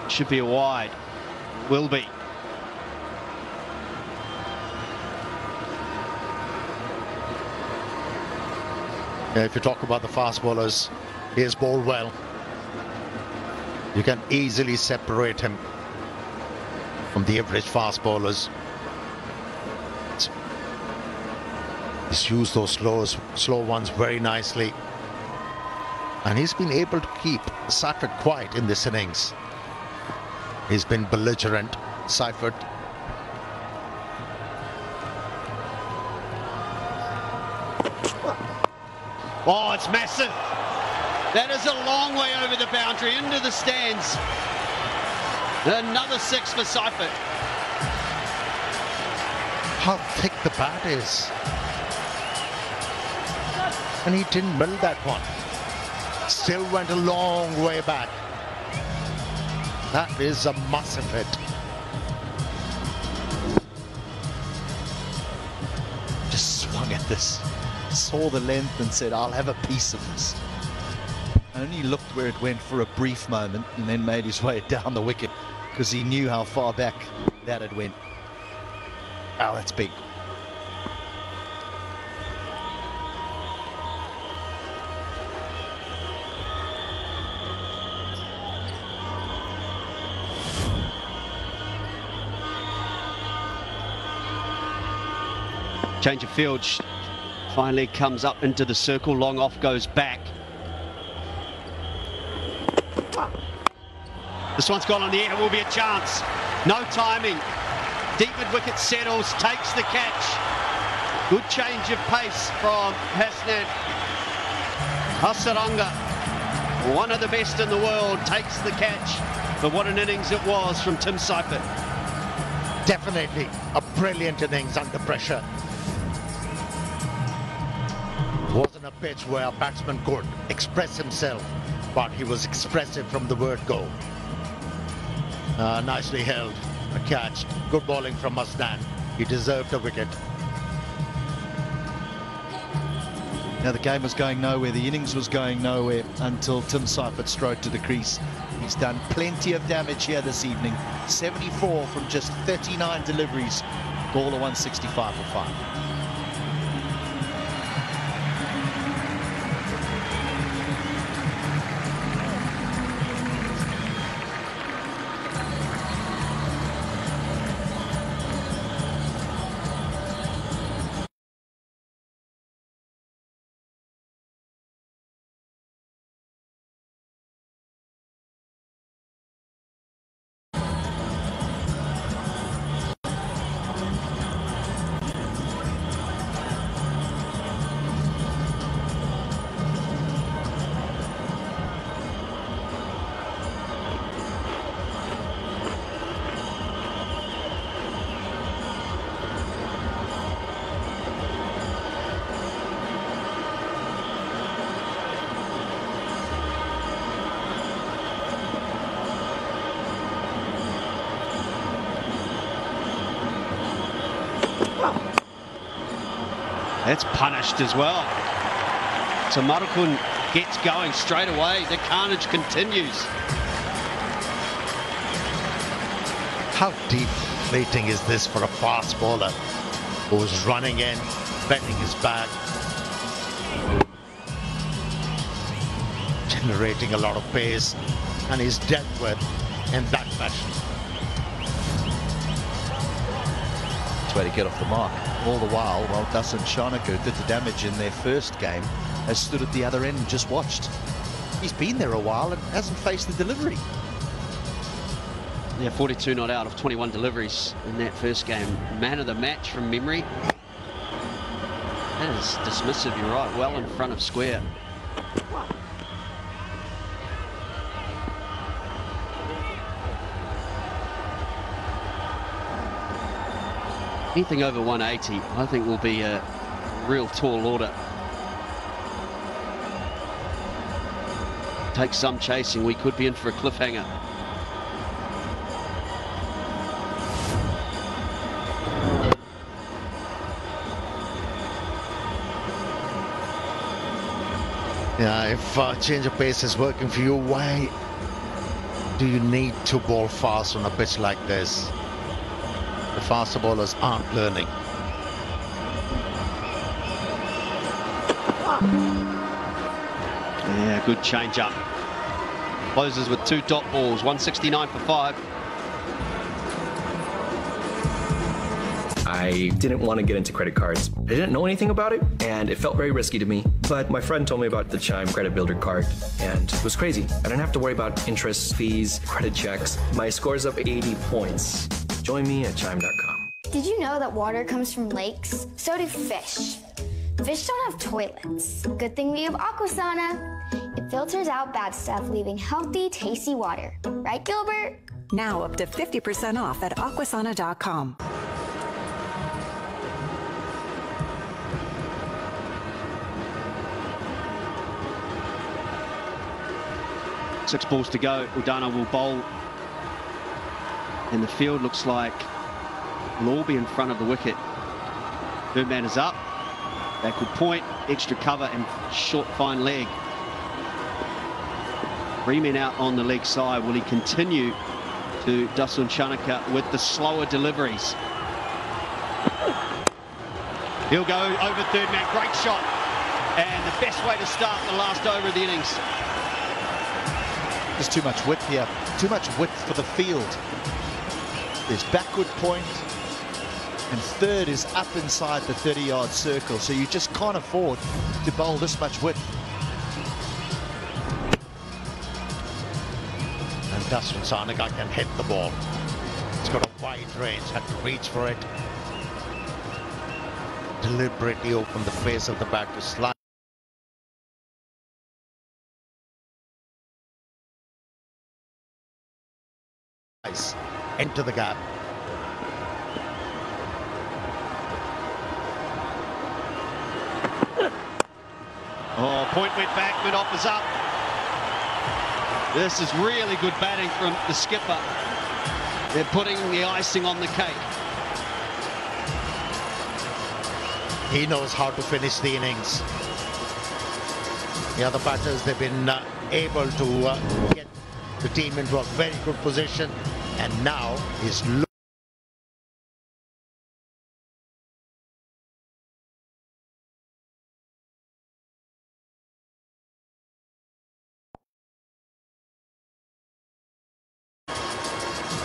Should be a wide. Will be. Yeah, if you talk about the fast bowlers, he has bowled well. You can easily separate him from the average fast bowlers. He's used those slow ones very nicely. And he's been able to keep Seifert quiet in this innings. He's been belligerent, Seifert. Oh, it's massive. That is a long way over the boundary, into the stands. Another 6 for Seifert. How thick the bat is. And he didn't mill that one. Still went a long way back. That is a massive hit. Just swung at this. Saw the length and said, I'll have a piece of this. Only looked where it went for a brief moment and then made his way down the wicket because he knew how far back that it went. Oh, that's big. Change of field, finally comes up into the circle, long off goes back. This one's gone on the air, it will be a chance. No timing. Deep mid-wicket settles, takes the catch. Good change of pace from Hasnain. Hasaranga, one of the best in the world, takes the catch. But what an innings it was from Tim Seifert. Definitely a brilliant innings under pressure. Wasn't a pitch where a batsman could express himself, but he was expressive from the word go. Nicely held, a catch, good bowling from Hasnain. He deserved a wicket. Now the game was going nowhere, the innings was going nowhere until Tim Seifert strode to the crease. He's done plenty of damage here this evening. 74 from just 39 deliveries. Ball of 165 for 5. That's punished as well. So Marukun gets going straight away. The carnage continues. How deflating is this for a fast bowler who's running in, bending his back, generating a lot of pace, and he's dealt with in that fashion. Way to get off the mark. All the while Dasan Shanaka did the damage in their first game, has stood at the other end and just watched. He's been there a while and hasn't faced the delivery. Yeah, 42 not out of 21 deliveries in that first game. Man of the match from memory. That is dismissive, you're right. Well in front of square. Anything over 180, I think, will be a real tall order. Take some chasing, we could be in for a cliffhanger. Yeah, if change of pace is working for you, why do you need to bowl fast on a pitch like this? The faster bowlers aren't learning. Yeah, good change up. Closes with 2 dot balls, 169 for 5. I didn't want to get into credit cards. I didn't know anything about it, and it felt very risky to me. But my friend told me about the Chime Credit Builder card, and it was crazy. I didn't have to worry about interest, fees, credit checks. My score's up 80 points. Join me at chime.com. Did you know that water comes from lakes? So do fish. Fish don't have toilets. Good thing we have Aquasana. It filters out bad stuff, leaving healthy, tasty water. Right, Gilbert? Now up to 50% off at aquasana.com. Six balls to go. Udana will bowl. And the field looks like will all be in front of the wicket. Third man is up. Backward point, extra cover and short fine leg. 3 men out on the leg side. Will he continue to Dasun Chanaka with the slower deliveries? He'll go over third man. Great shot. And the best way to start the last over of the innings. There's too much width here. Too much width for the field. There's backward point, and third is up inside the 30-yard circle. So you just can't afford to bowl this much width. And Dasun Chanaka can hit the ball. It's got a wide range, had to reach for it. Deliberately open the face of the bat to slide. Into the gap. Oh, point went back, mid-off is up. This is really good batting from the skipper. They're putting the icing on the cake. He knows how to finish the innings. The other batters, they've been able to get the team into a very good position, and now he's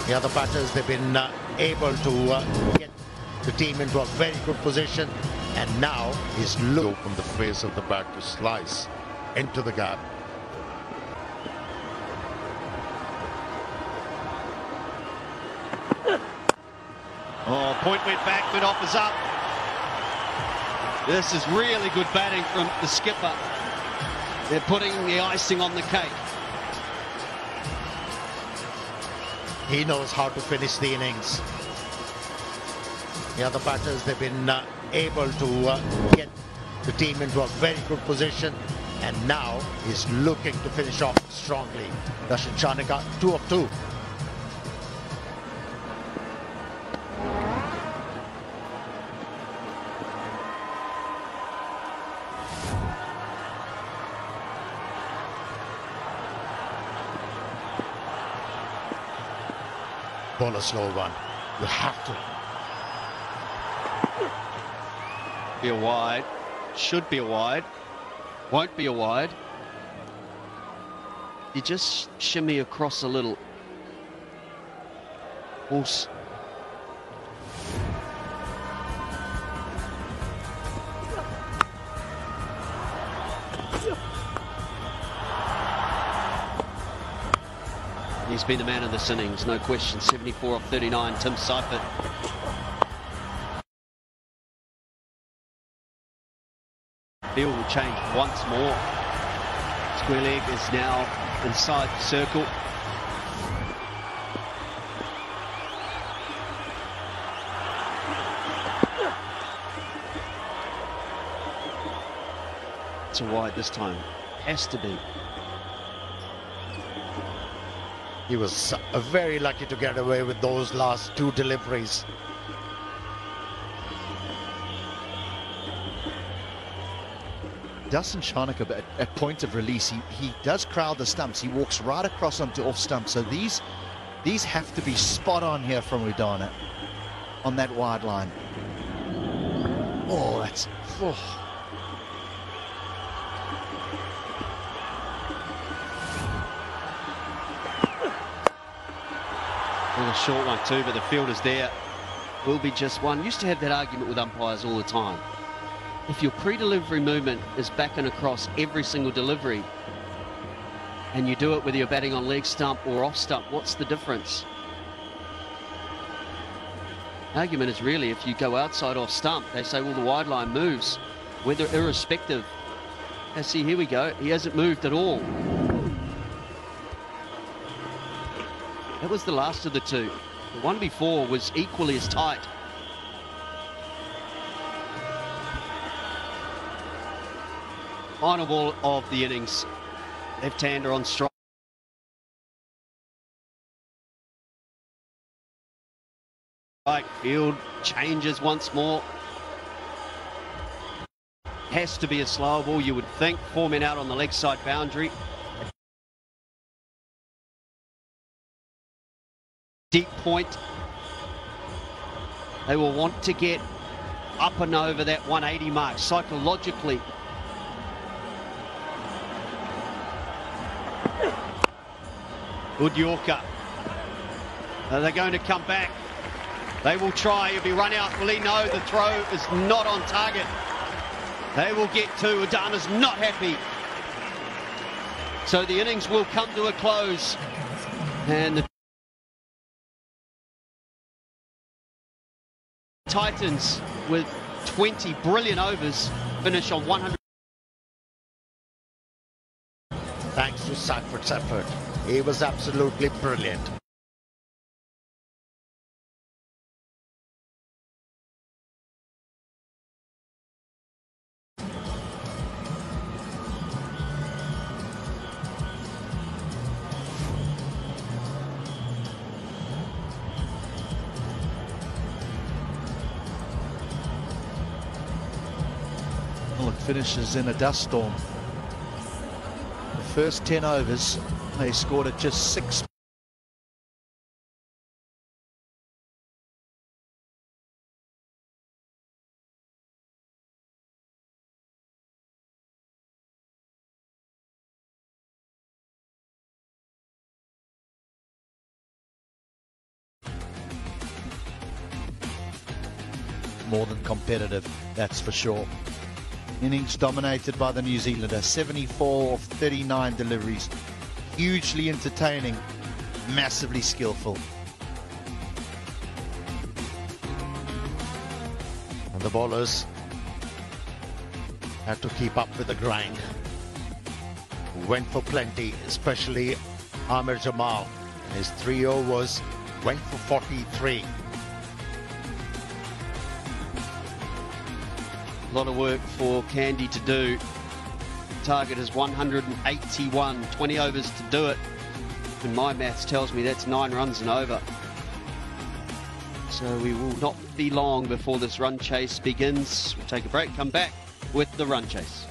the other batters, they've been able to get the team into a very good position, and now he's open the face of the bat to slice into the gap. Oh, point went back, mid-off is up. This is really good batting from the skipper. They're putting the icing on the cake. He knows how to finish the innings. The other batters, they've been able to get the team into a very good position, and now he's looking to finish off strongly. Dasun Chanaka, 2 of 2. Ball a slow one. You have to. Be a wide. Should be a wide. Won't be a wide. You just shimmy across a little. Horse. He's been the man of this innings, no question. 74 off 39, Tim Seifert. Field will change once more. Square leg is now inside the circle. It's a wide this time. Has to be. He was very lucky to get away with those last 2 deliveries. Dasun Chanaka, but at point of release, he does crowd the stumps. He walks right across onto off stump. So these have to be spot on here from Udana on that wide line. Oh, that's... Oh. A short one too, but the fielder's there. Will be just one. Used to have that argument with umpires all the time. If your pre-delivery movement is back and across every single delivery, and you do it whether you're batting on leg stump or off stump, what's the difference? Argument is really if you go outside off stump, they say, well, the wide line moves, whether irrespective. Now see, here we go. He hasn't moved at all. That was the last of the 2. The one before was equally as tight. Final ball of the innings. Left-hander on strike. Right field changes once more. Has to be a slower ball, you would think. 4 men out on the leg side boundary. deep point. They will want to get up and over that 180 mark psychologically. Good Yorker. Are they going to come back? They will try. He'll be run out. Will he? No, the throw is not on target. They will get two. Adana's not happy. So the innings will come to a close. And the Titans, with 20 brilliant overs, finish on 100. Thanks to Sackford's effort. He was absolutely brilliant. Well, it finishes in a dust storm. The first 10 overs, they scored at just 6. More than competitive, that's for sure. Innings dominated by the New Zealander, 74 of 39 deliveries. Hugely entertaining, massively skillful. And the bowlers had to keep up with the grind. Went for plenty, especially Amir Jamal. His 3 overs went for 43. A lot of work for Kandy to do. Target is 181, 20 overs to do it. And my maths tells me that's 9 runs and over. So we will not be long before this run chase begins. We'll take a break, come back with the run chase.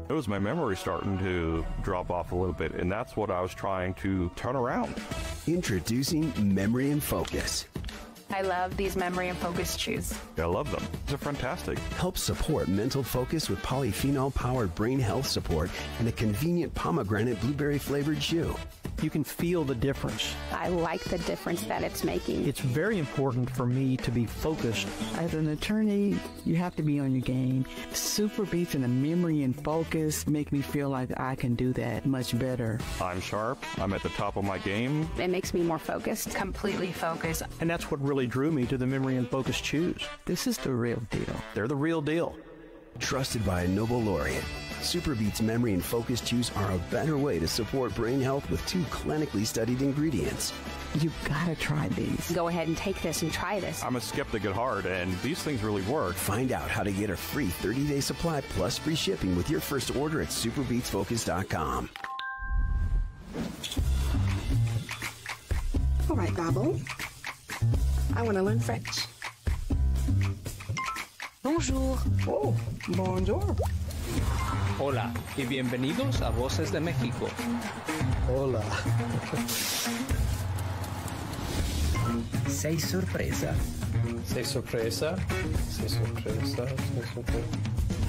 It was my memory starting to drop off a little bit, and that's what I was trying to turn around. Introducing Memory and Focus. I love these Memory and Focus chews. I love them. They're fantastic. Help support mental focus with polyphenol-powered brain health support and a convenient pomegranate blueberry-flavored chew. You can feel the difference. I like the difference that it's making. It's very important for me to be focused. As an attorney, you have to be on your game. Super Beats and the Memory and Focus make me feel like I can do that much better. I'm sharp. I'm at the top of my game. It makes me more focused. Completely focused. And that's what really drew me to the Memory and Focus chews. This is the real deal. They're the real deal. Trusted by a Nobel laureate, Super Beats Memory and Focus chews are a better way to support brain health with 2 clinically studied ingredients. You gotta try these. Go ahead and take this and try this. I'm a skeptic at heart, and these things really work. Find out how to get a free 30-day supply plus free shipping with your first order at superbeatsfocus.com. All right, Babel. I want to learn French. Bonjour. Oh, bonjour. Hola y bienvenidos a Voces de México. Hola. Sei sorpresa? Sei sorpresa? Sei sorpresa? Sei sorpresa?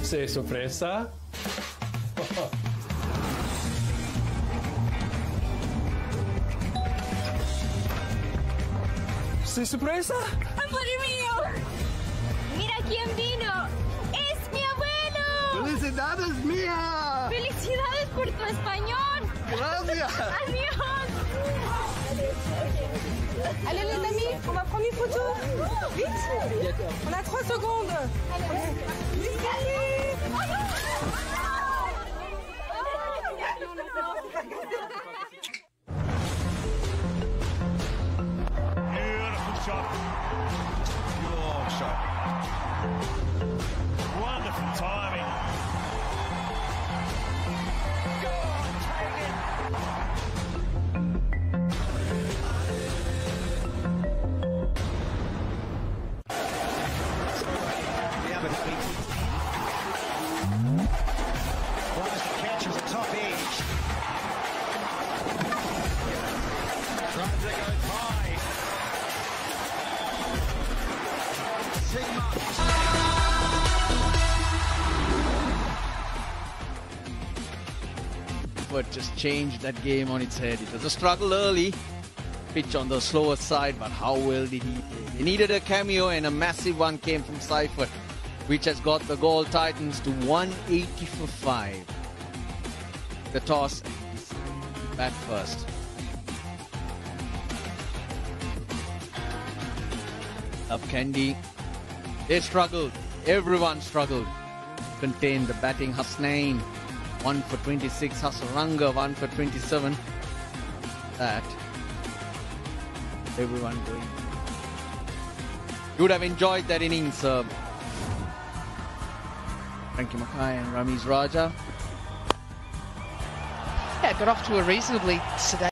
Sei sorpresa? Sei sorpresa? ¡Amore mío! ¡Mira quién vino! ¡Es mi abuelo! ¡Felicidades, mía! ¡Felicidades por tu español! Gracias! ¡Adiós! Allez les amis, on va prendre une photo. Vite. On a 3 secondes. Beautiful shot. Long shot. Wonderful timing. Go on, take it. Catches the top edge. Tries to go high. But just changed that game on its head. It was a struggle early, pitch on the slower side, but how well did he play? They needed a cameo, and a massive one came from Seifert, which has got the Gold Titans to 180 for 5. The toss, bat first. Up Kandy. They struggled. Everyone struggled. Contained the batting Hasnain. 1 for 26. Hasaranga 1 for 27. That. Everyone going. You would have enjoyed that innings, Frankie Mackay and Ramiz Raja. Yeah, got off to a reasonably sedate